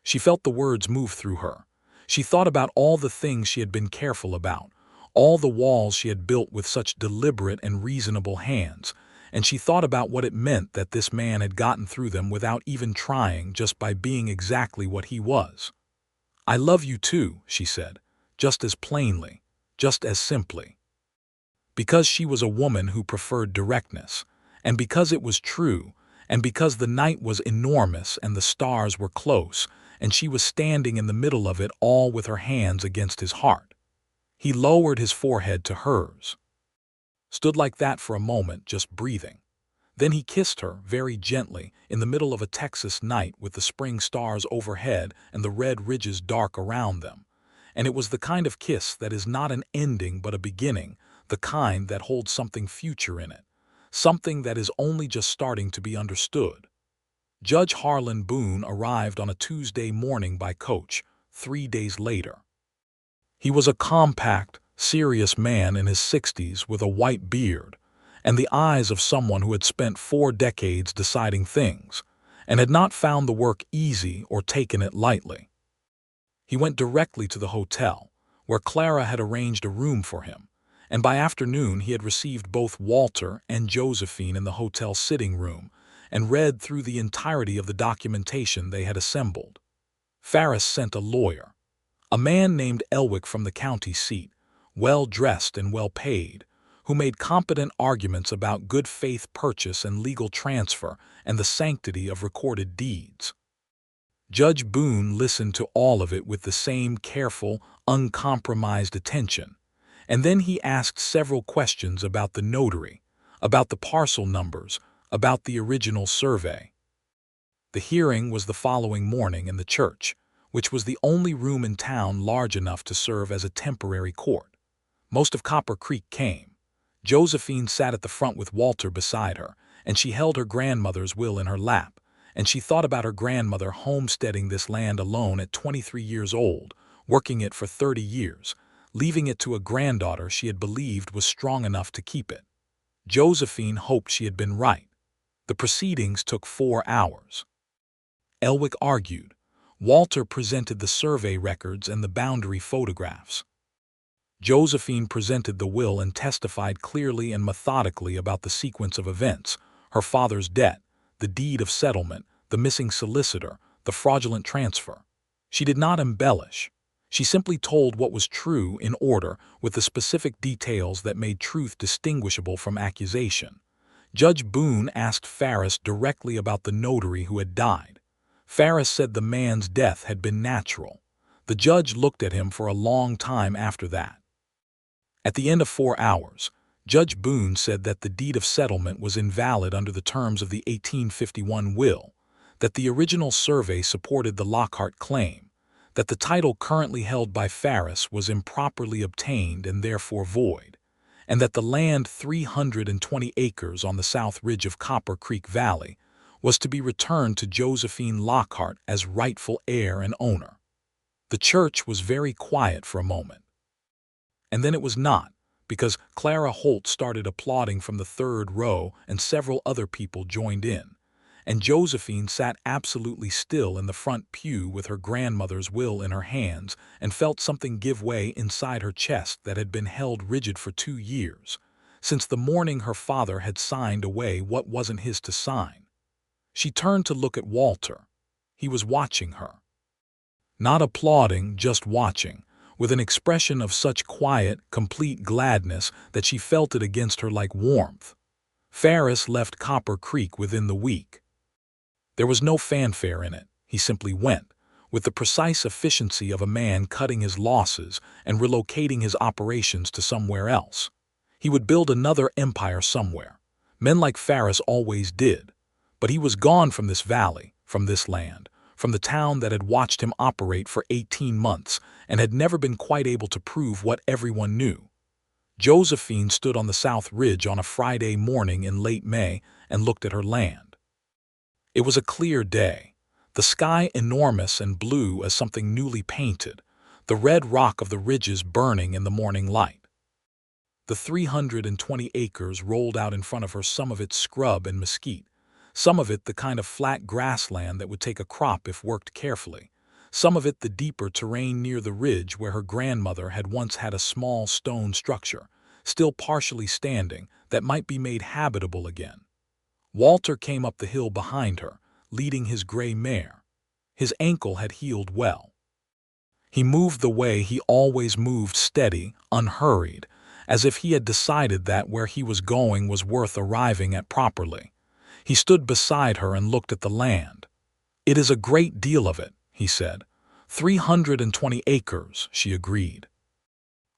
She felt the words move through her. She thought about all the things she had been careful about, all the walls she had built with such deliberate and reasonable hands, and she thought about what it meant that this man had gotten through them without even trying, just by being exactly what he was. "I love you too," she said, just as plainly, just as simply. Because she was a woman who preferred directness, and because it was true, and because the night was enormous and the stars were close, and she was standing in the middle of it all with her hands against his heart. He lowered his forehead to hers. Stood like that for a moment, just breathing. Then he kissed her, very gently, in the middle of a Texas night with the spring stars overhead and the red ridges dark around them. And it was the kind of kiss that is not an ending but a beginning, the kind that holds something future in it, something that is only just starting to be understood. Judge Harlan Boone arrived on a Tuesday morning by coach, 3 days later. He was a compact, serious man in his 60s with a white beard, and the eyes of someone who had spent 4 decades deciding things, and had not found the work easy or taken it lightly. He went directly to the hotel, where Clara had arranged a room for him, and by afternoon he had received both Walter and Josephine in the hotel sitting room and read through the entirety of the documentation they had assembled. Farris sent a lawyer, a man named Elwick from the county seat, well-dressed and well-paid, who made competent arguments about good faith purchase and legal transfer and the sanctity of recorded deeds. Judge Boone listened to all of it with the same careful, uncompromised attention, and then he asked several questions about the notary, about the parcel numbers, about the original survey. The hearing was the following morning in the church, which was the only room in town large enough to serve as a temporary court. Most of Copper Creek came. Josephine sat at the front with Walter beside her, and she held her grandmother's will in her lap, and she thought about her grandmother homesteading this land alone at 23 years old, working it for 30 years, leaving it to a granddaughter she had believed was strong enough to keep it. Josephine hoped she had been right. The proceedings took 4 hours. Elwick argued. Walter presented the survey records and the boundary photographs. Josephine presented the will and testified clearly and methodically about the sequence of events, her father's debt, the deed of settlement, the missing solicitor, the fraudulent transfer. She did not embellish. She simply told what was true in order, with the specific details that made truth distinguishable from accusation. Judge Boone asked Farris directly about the notary who had died. Farris said the man's death had been natural. The judge looked at him for a long time after that. At the end of 4 hours, Judge Boone said that the deed of settlement was invalid under the terms of the 1851 will, that the original survey supported the Lockhart claim, that the title currently held by Farris was improperly obtained and therefore void, and that the land 320 acres on the south ridge of Copper Creek Valley was to be returned to Josephine Lockhart as rightful heir and owner. The church was very quiet for a moment. And then it was not, because Clara Holt started applauding from the third row and several other people joined in, and Josephine sat absolutely still in the front pew with her grandmother's will in her hands and felt something give way inside her chest that had been held rigid for 2 years, since the morning her father had signed away what wasn't his to sign. She turned to look at Walter. He was watching her. Not applauding, just watching, with an expression of such quiet, complete gladness that she felt it against her like warmth. Farris left Copper Creek within the week. There was no fanfare in it. He simply went, with the precise efficiency of a man cutting his losses and relocating his operations to somewhere else. He would build another empire somewhere. Men like Farris always did. But he was gone from this valley, from this land, from the town that had watched him operate for 18 months and had never been quite able to prove what everyone knew. Josephine stood on the South Ridge on a Friday morning in late May and looked at her land. It was a clear day, the sky enormous and blue as something newly painted, the red rock of the ridges burning in the morning light. The 320 acres rolled out in front of her, some of it scrub and mesquite, some of it the kind of flat grassland that would take a crop if worked carefully, some of it the deeper terrain near the ridge where her grandmother had once had a small stone structure, still partially standing, that might be made habitable again. Walter came up the hill behind her, leading his gray mare. His ankle had healed well. He moved the way he always moved, steady, unhurried, as if he had decided that where he was going was worth arriving at properly. He stood beside her and looked at the land. "It is a great deal of it," he said. 320 acres, she agreed.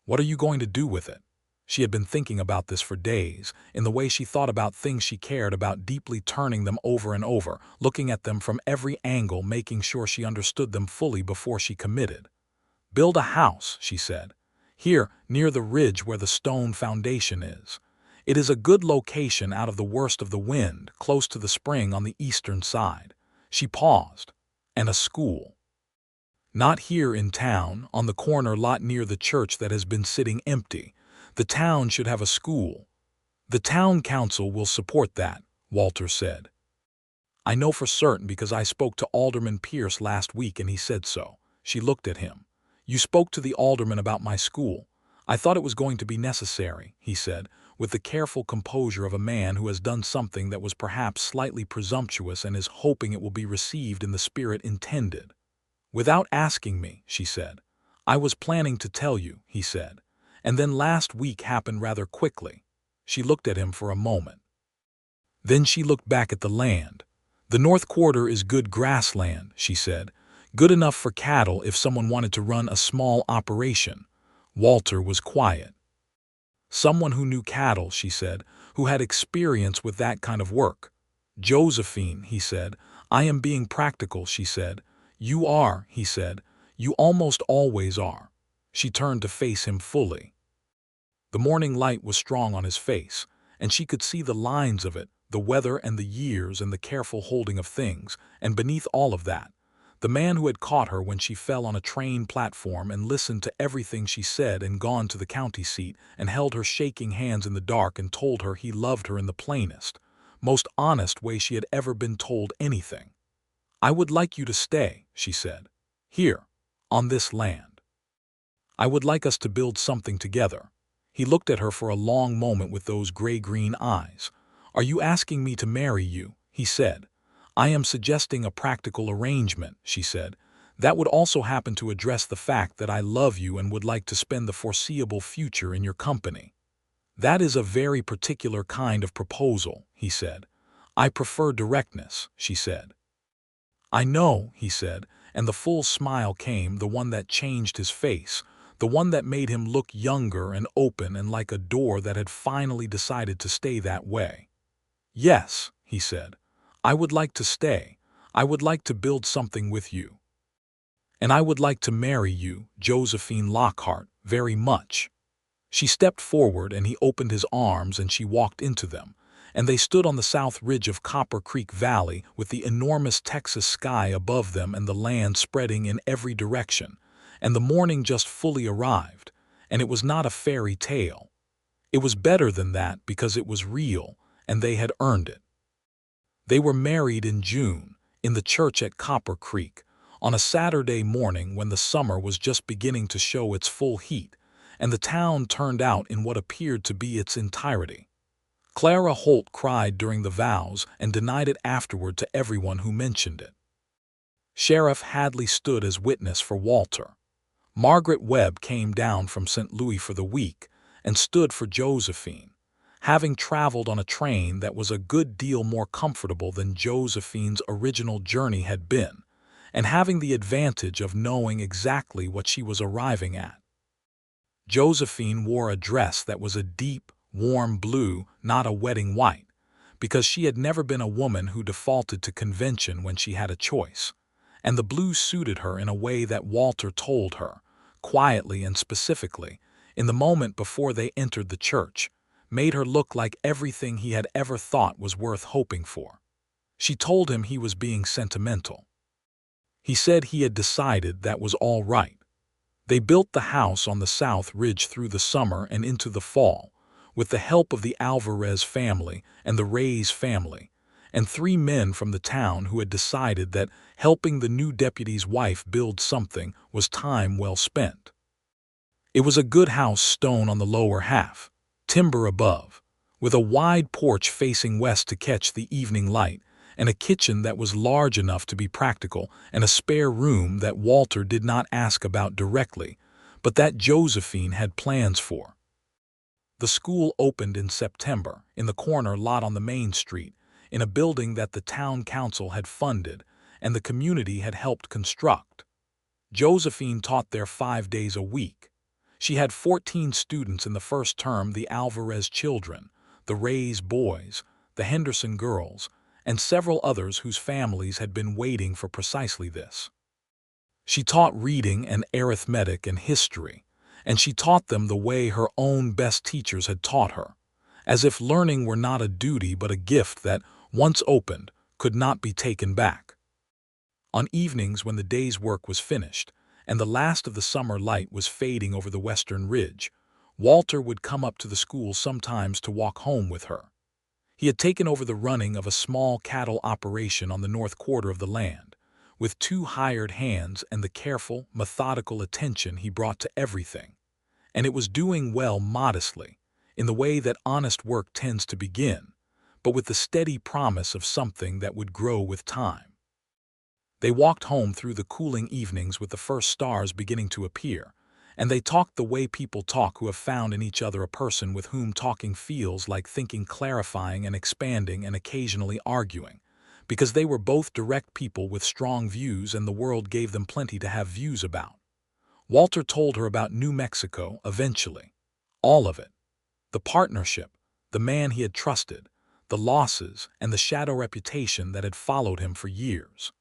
"What are you going to do with it?" She had been thinking about this for days, in the way she thought about things she cared about, deeply turning them over and over, looking at them from every angle, making sure she understood them fully before she committed. "Build a house," she said. "Here, near the ridge where the stone foundation is. It is a good location out of the worst of the wind, close to the spring on the eastern side." She paused. "And a school." "Not here in town, on the corner lot near the church that has been sitting empty. The town should have a school." "The town council will support that," Walter said. "I know for certain because I spoke to Alderman Pierce last week and he said so." She looked at him. "You spoke to the alderman about my school. I thought it was going to be necessary," he said, with the careful composure of a man who has done something that was perhaps slightly presumptuous and is hoping it will be received in the spirit intended. "Without asking me," she said. "I was planning to tell you," he said. "And then last week happened rather quickly." She looked at him for a moment. Then she looked back at the land. "The north quarter is good grassland," she said. "Good enough for cattle if someone wanted to run a small operation." Walter was quiet. "Someone who knew cattle," she said, "who had experience with that kind of work." "Josephine," he said. "I am being practical," she said. "You are," he said. "You almost always are." She turned to face him fully. The morning light was strong on his face, and she could see the lines of it, the weather and the years and the careful holding of things, and beneath all of that, the man who had caught her when she fell on a train platform and listened to everything she said and gone to the county seat and held her shaking hands in the dark and told her he loved her in the plainest, most honest way she had ever been told anything. "I would like you to stay," she said. "Here, on this land. I would like us to build something together." He looked at her for a long moment with those gray-green eyes. "Are you asking me to marry you?" he said. "I am suggesting a practical arrangement," she said, "that would also happen to address the fact that I love you and would like to spend the foreseeable future in your company." "That is a very particular kind of proposal," he said. "I prefer directness," she said. "I know," he said, and the full smile came, the one that changed his face, the one that made him look younger and open and like a door that had finally decided to stay that way. "Yes," he said. "I would like to stay. I would like to build something with you. And I would like to marry you, Josephine Lockhart, very much." She stepped forward and he opened his arms and she walked into them, and they stood on the south ridge of Copper Creek Valley with the enormous Texas sky above them and the land spreading in every direction, and the morning just fully arrived, and it was not a fairy tale. It was better than that because it was real, and they had earned it. They were married in June, in the church at Copper Creek, on a Saturday morning when the summer was just beginning to show its full heat, and the town turned out in what appeared to be its entirety. Clara Holt cried during the vows and denied it afterward to everyone who mentioned it. Sheriff Hadley stood as witness for Walter. Margaret Webb came down from St. Louis for the week and stood for Josephine, having traveled on a train that was a good deal more comfortable than Josephine's original journey had been, and having the advantage of knowing exactly what she was arriving at. Josephine wore a dress that was a deep, warm blue, not a wedding white, because she had never been a woman who defaulted to convention when she had a choice, and the blue suited her in a way that Walter told her, quietly and specifically, in the moment before they entered the church, made her look like everything he had ever thought was worth hoping for. She told him he was being sentimental. He said he had decided that was all right. They built the house on the South Ridge through the summer and into the fall, with the help of the Alvarez family and the Reyes family, and 3 men from the town who had decided that helping the new deputy's wife build something was time well spent. It was a good house, stone on the lower half, timber above, with a wide porch facing west to catch the evening light, and a kitchen that was large enough to be practical, and a spare room that Walter did not ask about directly, but that Josephine had plans for. The school opened in September, in the corner lot on the main street, in a building that the town council had funded and the community had helped construct. Josephine taught there 5 days a week. She had 14 students in the first term: the Alvarez children, the Reyes boys, the Henderson girls, and several others whose families had been waiting for precisely this. She taught reading and arithmetic and history, and she taught them the way her own best teachers had taught her, as if learning were not a duty but a gift that, once opened, could not be taken back. On evenings when the day's work was finished, and the last of the summer light was fading over the western ridge, Walter would come up to the school sometimes to walk home with her. He had taken over the running of a small cattle operation on the north quarter of the land, with 2 hired hands and the careful, methodical attention he brought to everything, and it was doing well modestly, in the way that honest work tends to begin, but with the steady promise of something that would grow with time. They walked home through the cooling evenings with the first stars beginning to appear, and they talked the way people talk who have found in each other a person with whom talking feels like thinking, clarifying and expanding and occasionally arguing, because they were both direct people with strong views and the world gave them plenty to have views about. Walter told her about New Mexico eventually. All of it. The partnership, the man he had trusted, the losses, and the shadow reputation that had followed him for years.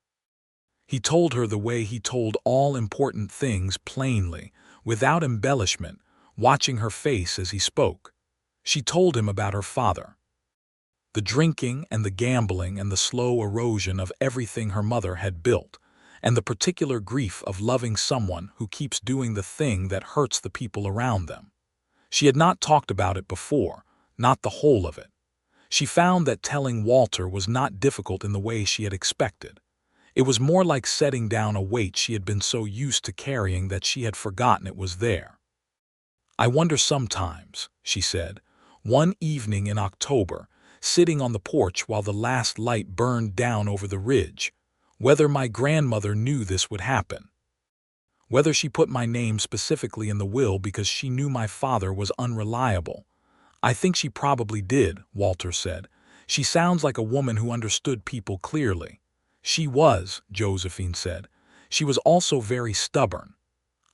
He told her the way he told all important things plainly, without embellishment, watching her face as he spoke. She told him about her father. The drinking and the gambling and the slow erosion of everything her mother had built, and the particular grief of loving someone who keeps doing the thing that hurts the people around them. She had not talked about it before, not the whole of it. She found that telling Walter was not difficult in the way she had expected. It was more like setting down a weight she had been so used to carrying that she had forgotten it was there. "I wonder sometimes," she said, one evening in October, sitting on the porch while the last light burned down over the ridge, "whether my grandmother knew this would happen. Whether she put my name specifically in the will because she knew my father was unreliable. I think she probably did," Walter said. "She sounds like a woman who understood people clearly." "She was," Josephine said. "She was also very stubborn."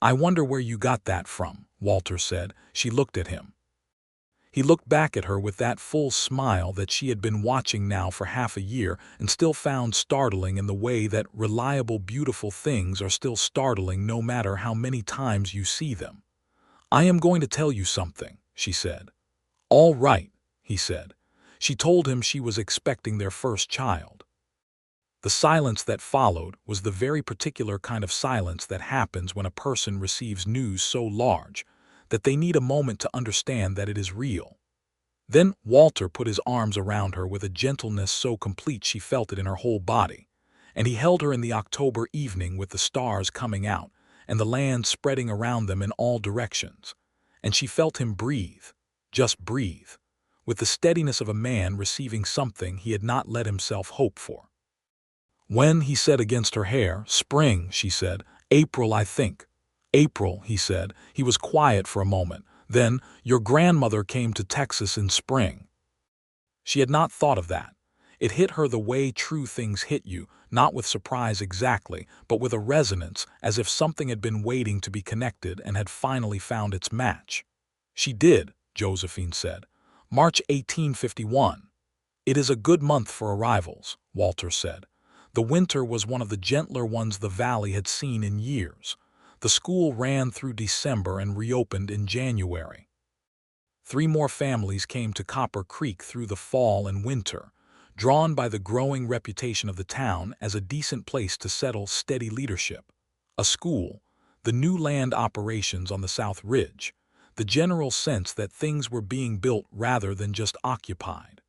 "I wonder where you got that from," Walter said. She looked at him. He looked back at her with that full smile that she had been watching now for half a year and still found startling in the way that reliable, beautiful things are still startling no matter how many times you see them. "I am going to tell you something," she said. "All right," he said. She told him she was expecting their first child. The silence that followed was the very particular kind of silence that happens when a person receives news so large that they need a moment to understand that it is real. Then Walter put his arms around her with a gentleness so complete she felt it in her whole body, and he held her in the October evening with the stars coming out and the land spreading around them in all directions, and she felt him breathe, just breathe, with the steadiness of a man receiving something he had not let himself hope for. "When," he said against her hair. "Spring," she said. "April, I think." "April," he said. He was quiet for a moment. Then, "Your grandmother came to Texas in spring." She had not thought of that. It hit her the way true things hit you, not with surprise exactly, but with a resonance, as if something had been waiting to be connected and had finally found its match. "She did," Josephine said. "March 1851. It is a good month for arrivals," Walter said. The winter was one of the gentler ones the valley had seen in years. The school ran through December and reopened in January. 3 more families came to Copper Creek through the fall and winter. drawn by the growing reputation of the town as a decent place to settle steady leadership. A school, the new land operations on the South Ridge, the general sense that things were being built rather than just occupied.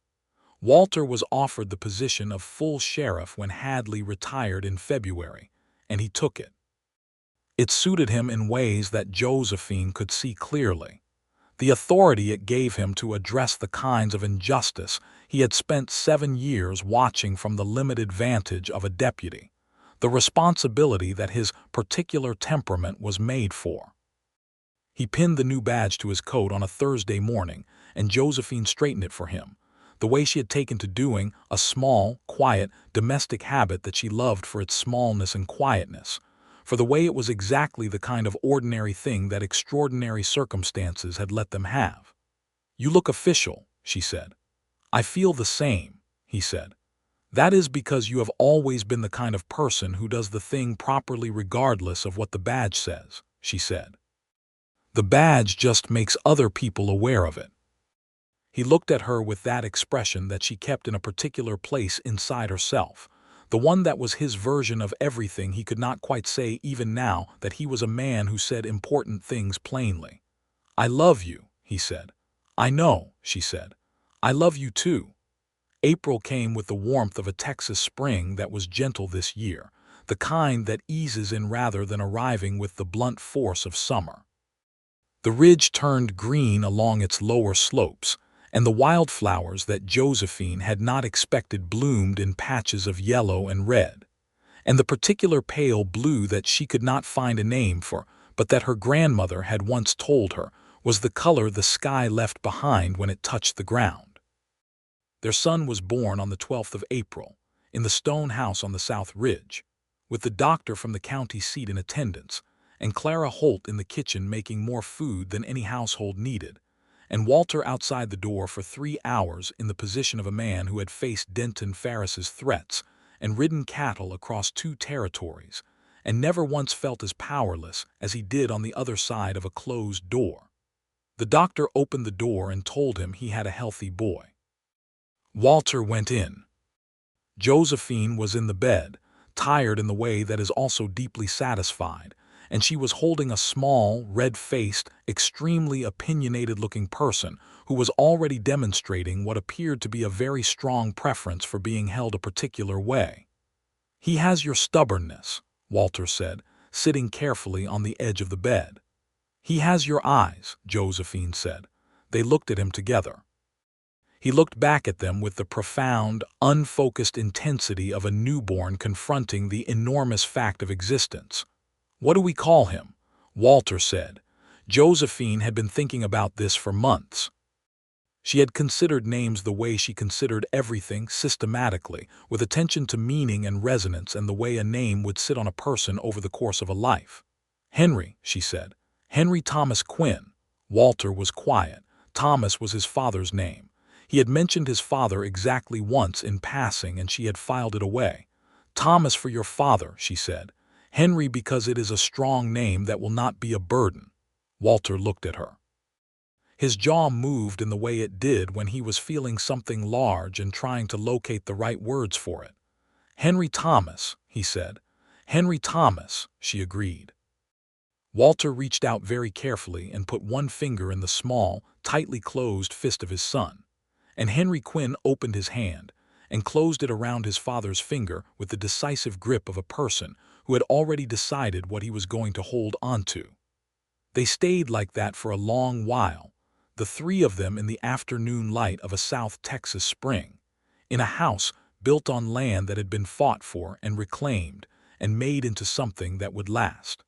Walter was offered the position of full sheriff when Hadley retired in February, and he took it. It suited him in ways that Josephine could see clearly. The authority it gave him to address the kinds of injustice he had spent 7 years watching from the limited vantage of a deputy, the responsibility that his particular temperament was made for. He pinned the new badge to his coat on a Thursday morning, and Josephine straightened it for him, the way she had taken to doing, a small, quiet, domestic habit that she loved for its smallness and quietness, for the way it was exactly the kind of ordinary thing that extraordinary circumstances had let them have. "You look official," she said. "I feel the same," he said. "That is because you have always been the kind of person who does the thing properly regardless of what the badge says," she said. "The badge just makes other people aware of it." He looked at her with that expression that she kept in a particular place inside herself, the one that was his version of everything he could not quite say even now that he was a man who said important things plainly. "I love you," he said. "I know," she said. "I love you too." April came with the warmth of a Texas spring that was gentle this year, the kind that eases in rather than arriving with the blunt force of summer. The ridge turned green along its lower slopes, and the wildflowers that Josephine had not expected bloomed in patches of yellow and red, and the particular pale blue that she could not find a name for, but that her grandmother had once told her was the color the sky left behind when it touched the ground. Their son was born on the 12th of April, in the stone house on the South Ridge, with the doctor from the county seat in attendance, and Clara Holt in the kitchen making more food than any household needed, and Walter outside the door for 3 hours in the position of a man who had faced Denton Farris's threats and ridden cattle across 2 territories, and never once felt as powerless as he did on the other side of a closed door. The doctor opened the door and told him he had a healthy boy. Walter went in. Josephine was in the bed, tired in the way that is also deeply satisfied, and she was holding a small, red-faced, extremely opinionated-looking person who was already demonstrating what appeared to be a very strong preference for being held a particular way. "He has your stubbornness," Walter said, sitting carefully on the edge of the bed. "He has your eyes," Josephine said. They looked at him together. He looked back at them with the profound, unfocused intensity of a newborn confronting the enormous fact of existence. "What do we call him?" Walter said. Josephine had been thinking about this for months. She had considered names the way she considered everything systematically, with attention to meaning and resonance and the way a name would sit on a person over the course of a life. "Henry," she said. "Henry Thomas Quinn." Walter was quiet. Thomas was his father's name. He had mentioned his father exactly once in passing, and she had filed it away. "Thomas for your father," she said. "Henry because it is a strong name that will not be a burden." Walter looked at her. His jaw moved in the way it did when he was feeling something large and trying to locate the right words for it. "Henry Thomas," he said. "Henry Thomas," she agreed. Walter reached out very carefully and put one finger in the small, tightly closed fist of his son, and Henry Quinn opened his hand and closed it around his father's finger with the decisive grip of a person who had already decided what he was going to hold onto. They stayed like that for a long while, the 3 of them in the afternoon light of a South Texas spring, in a house built on land that had been fought for and reclaimed and made into something that would last.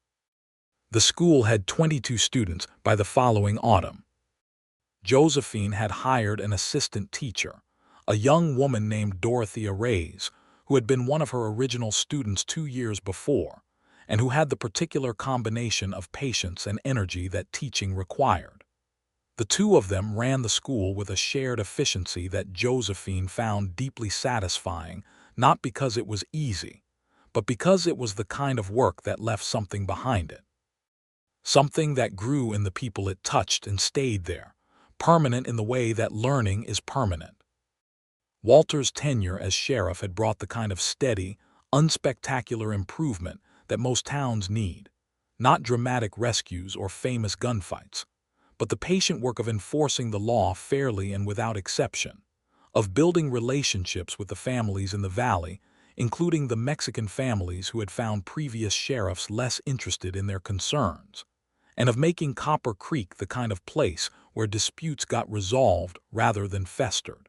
The school had 22 students by the following autumn. Josephine had hired an assistant teacher, a young woman named Dorothea Reyes, who had been one of her original students 2 years before, and who had the particular combination of patience and energy that teaching required. The 2 of them ran the school with a shared efficiency that Josephine found deeply satisfying, not because it was easy, but because it was the kind of work that left something behind it. Something that grew in the people it touched and stayed there, permanent in the way that learning is permanent. Walter's tenure as sheriff had brought the kind of steady, unspectacular improvement that most towns need. Not dramatic rescues or famous gunfights, but the patient work of enforcing the law fairly and without exception, of building relationships with the families in the valley, including the Mexican families who had found previous sheriffs less interested in their concerns, and of making Copper Creek the kind of place where disputes got resolved rather than festered.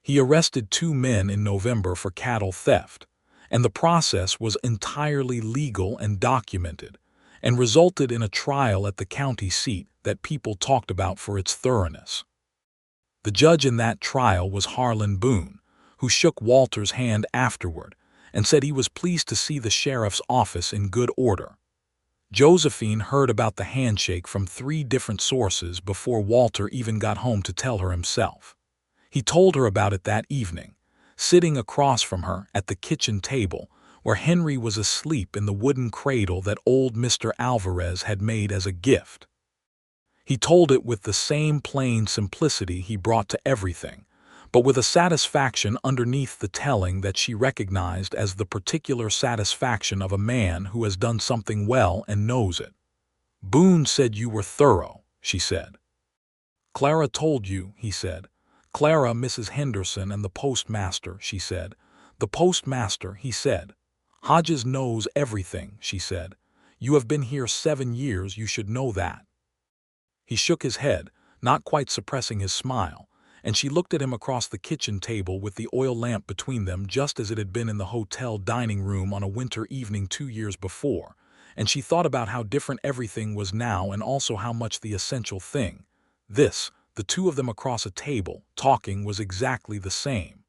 He arrested 2 men in November for cattle theft, and the process was entirely legal and documented, and resulted in a trial at the county seat that people talked about for its thoroughness. The judge in that trial was Harlan Boone, who shook Walter's hand afterward and said he was pleased to see the sheriff's office in good order. Josephine heard about the handshake from 3 different sources before Walter even got home to tell her himself. He told her about it that evening, sitting across from her at the kitchen table where Henry was asleep in the wooden cradle that old Mr. Alvarez had made as a gift. He told it with the same plain simplicity he brought to everything, but with a satisfaction underneath the telling that she recognized as the particular satisfaction of a man who has done something well and knows it. "Boone said you were thorough," she said. "Clara told you," he said. "Clara, Mrs. Henderson, and the postmaster," she said. "The postmaster," he said. "Hodges knows everything," she said. "You have been here 7 years, you should know that." He shook his head, not quite suppressing his smile, and she looked at him across the kitchen table with the oil lamp between them just as it had been in the hotel dining room on a winter evening 2 years before, and she thought about how different everything was now and also how much the essential thing, this, the 2 of them across a table, talking, was exactly the same.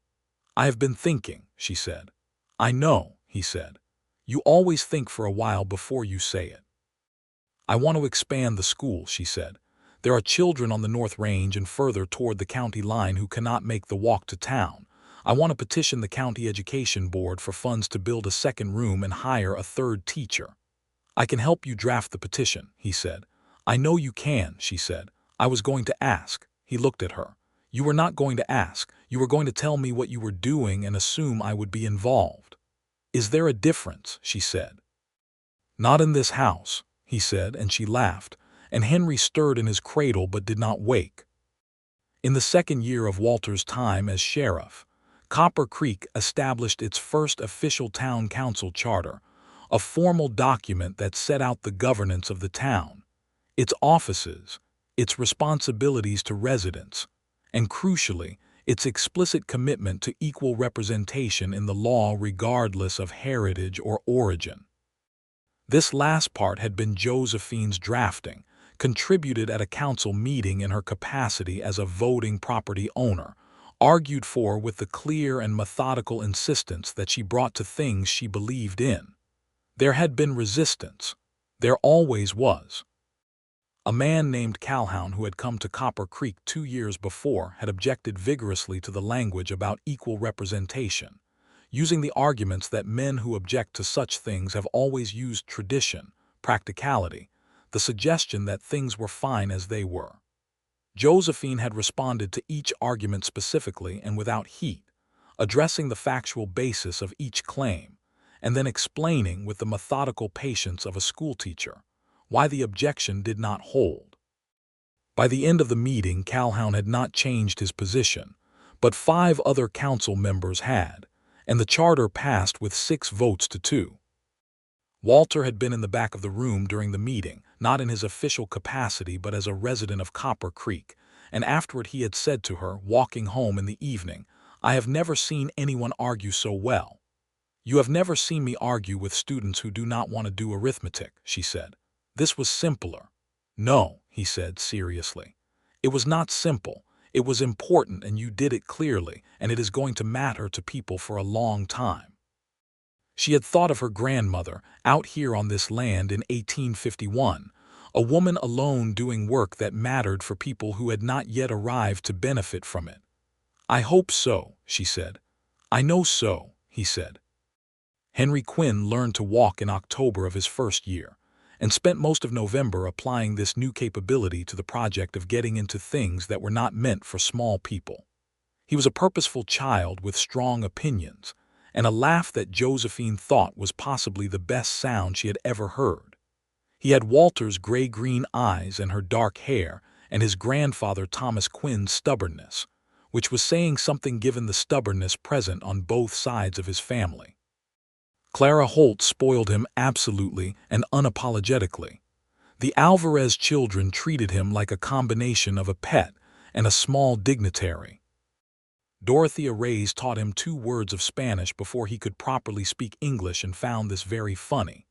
"I have been thinking," she said. "I know," he said. "You always think for a while before you say it." "I want to expand the school," she said. "There are children on the North Range and further toward the county line who cannot make the walk to town. I want to petition the county education board for funds to build a 2nd room and hire a 3rd teacher." "I can help you draft the petition," he said. "I know you can," she said. "I was going to ask." He looked at her. "You were not going to ask. You were going to tell me what you were doing and assume I would be involved." "Is there a difference?" she said. "Not in this house," he said, and she laughed, and Henry stirred in his cradle but did not wake. In the 2nd year of Walter's time as sheriff, Copper Creek established its first official town council charter, a formal document that set out the governance of the town, its offices, its responsibilities to residents, and crucially, its explicit commitment to equal representation in the law regardless of heritage or origin. This last part had been Josephine's drafting, contributed at a council meeting in her capacity as a voting property owner, argued for with the clear and methodical insistence that she brought to things she believed in. There had been resistance. There always was. A man named Calhoun, who had come to Copper Creek 2 years before, had objected vigorously to the language about equal representation, using the arguments that men who object to such things have always used tradition, practicality, the suggestion that things were fine as they were. Josephine had responded to each argument specifically and without heat, addressing the factual basis of each claim, and then explaining with the methodical patience of a schoolteacher why the objection did not hold. By the end of the meeting, Calhoun had not changed his position, but 5 other council members had, and the charter passed with 6 votes to 2. Walter had been in the back of the room during the meeting, not in his official capacity but as a resident of Copper Creek, and afterward he had said to her, walking home in the evening, "I have never seen anyone argue so well." "You have never seen me argue with students who do not want to do arithmetic," she said. "This was simpler." "No," he said seriously. "It was not simple. It was important, and you did it clearly, and it is going to matter to people for a long time." She had thought of her grandmother, out here on this land in 1851, a woman alone doing work that mattered for people who had not yet arrived to benefit from it. "I hope so," she said. "I know so," he said. Henry Quinn learned to walk in October of his first year, and spent most of November applying this new capability to the project of getting into things that were not meant for small people. He was a purposeful child with strong opinions, and a laugh that Josephine thought was possibly the best sound she had ever heard. He had Walter's gray-green eyes and her dark hair, and his grandfather Thomas Quinn's stubbornness, which was saying something given the stubbornness present on both sides of his family. Clara Holt spoiled him absolutely and unapologetically. The Alvarez children treated him like a combination of a pet and a small dignitary. Dorothea Reyes taught him 2 words of Spanish before he could properly speak English and found this very funny.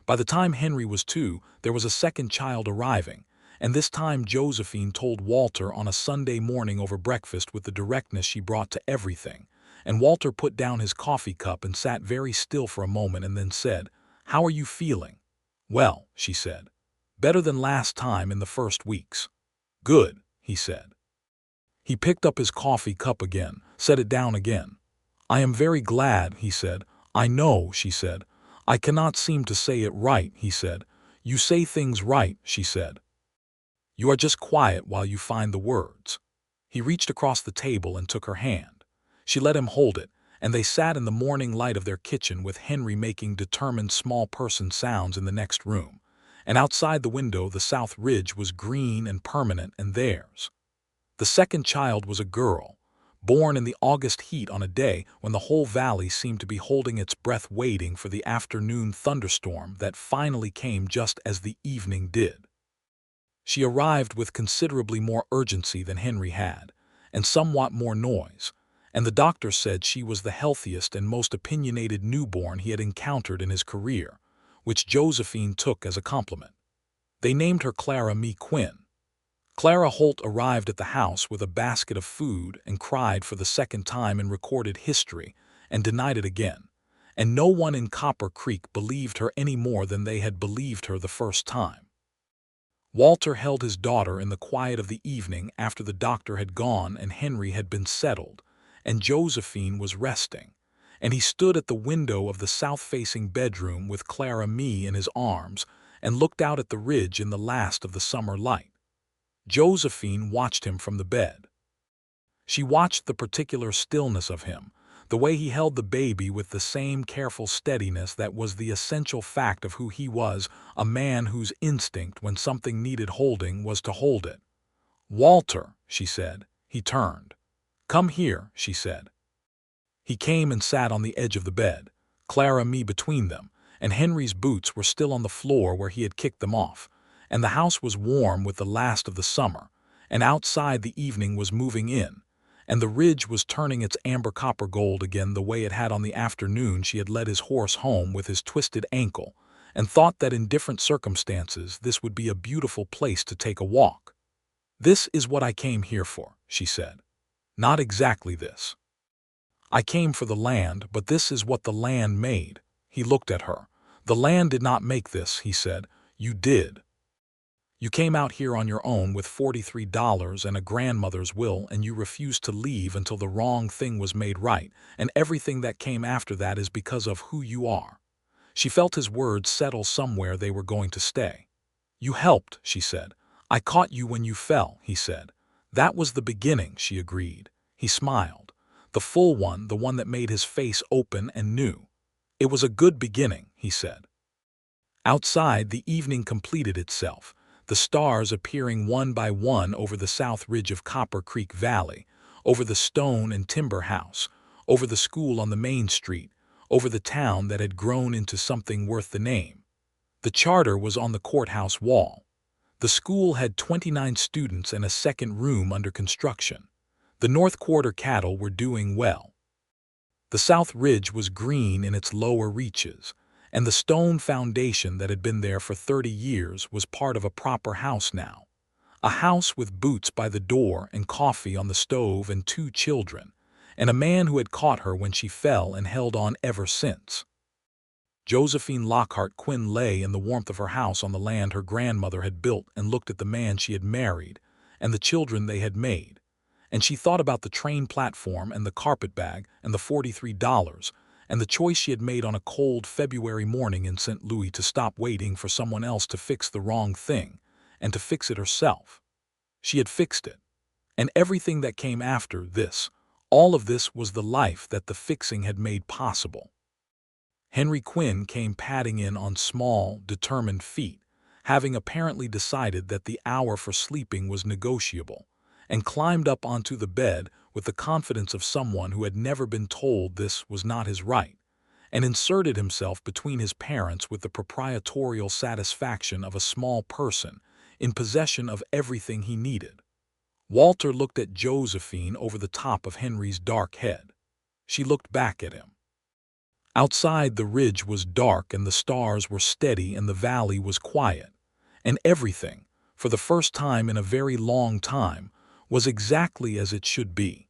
By the time Henry was 2, there was a second child arriving, and this time Josephine told Walter on a Sunday morning over breakfast with the directness she brought to everything, and Walter put down his coffee cup and sat very still for a moment and then said, "How are you feeling?" "Well," she said. "Better than last time in the first weeks." "Good," he said. He picked up his coffee cup again, set it down again. "I am very glad," he said. "I know," she said. "I cannot seem to say it right," he said. "You say things right," she said. "You are just quiet while you find the words." He reached across the table and took her hand. She let him hold it, and they sat in the morning light of their kitchen with Henry making determined small person sounds in the next room, and outside the window the south ridge was green and permanent and theirs. The second child was a girl, born in the August heat on a day when the whole valley seemed to be holding its breath waiting for the afternoon thunderstorm that finally came just as the evening did. She arrived with considerably more urgency than Henry had, and somewhat more noise, and the doctor said she was the healthiest and most opinionated newborn he had encountered in his career, which Josephine took as a compliment. They named her Clara Mee Quinn. Clara Holt arrived at the house with a basket of food and cried for the second time in recorded history and denied it again, and no one in Copper Creek believed her any more than they had believed her the first time. Walter held his daughter in the quiet of the evening after the doctor had gone and Henry had been settled, and Josephine was resting, and he stood at the window of the south-facing bedroom with Clara Mee in his arms and looked out at the ridge in the last of the summer light. Josephine watched him from the bed. She watched the particular stillness of him, the way he held the baby with the same careful steadiness that was the essential fact of who he was, a man whose instinct when something needed holding was to hold it. "Walter," she said. He turned. "Come here," she said. He came and sat on the edge of the bed, Clara Mee between them, and Henry's boots were still on the floor where he had kicked them off, and the house was warm with the last of the summer, and outside the evening was moving in, and the ridge was turning its amber copper gold again the way it had on the afternoon she had led his horse home with his twisted ankle, and thought that in different circumstances this would be a beautiful place to take a walk. "This is what I came here for," she said. "Not exactly this. I came for the land, but this is what the land made." He looked at her. "The land did not make this," he said. "You did. You came out here on your own with $43 and a grandmother's will, and you refused to leave until the wrong thing was made right, and everything that came after that is because of who you are." She felt his words settle somewhere they were going to stay. "You helped," she said. "I caught you when you fell," he said. "That was the beginning," she agreed. He smiled. The full one, the one that made his face open and new. "It was a good beginning," he said. Outside, the evening completed itself, the stars appearing one by one over the south ridge of Copper Creek Valley, over the stone and timber house, over the school on the main street, over the town that had grown into something worth the name. The charter was on the courthouse wall. The school had 29 students and a second room under construction. The North Quarter cattle were doing well. The south ridge was green in its lower reaches, and the stone foundation that had been there for 30 years was part of a proper house now. A house with boots by the door and coffee on the stove and 2 children, and a man who had caught her when she fell and held on ever since. Josephine Lockhart Quinn lay in the warmth of her house on the land her grandmother had built and looked at the man she had married and the children they had made, and she thought about the train platform and the carpetbag and the $43, and the choice she had made on a cold February morning in St. Louis to stop waiting for someone else to fix the wrong thing, and to fix it herself. She had fixed it. And everything that came after this, All of this was the life that the fixing had made possible. Henry Quinn came padding in on small, determined feet, having apparently decided that the hour for sleeping was negotiable, and climbed up onto the bed with the confidence of someone who had never been told this was not his right, and inserted himself between his parents with the proprietorial satisfaction of a small person in possession of everything he needed. Walter looked at Josephine over the top of Henry's dark head. She looked back at him. Outside, the ridge was dark and the stars were steady and the valley was quiet, and everything, for the first time in a very long time, was exactly as it should be.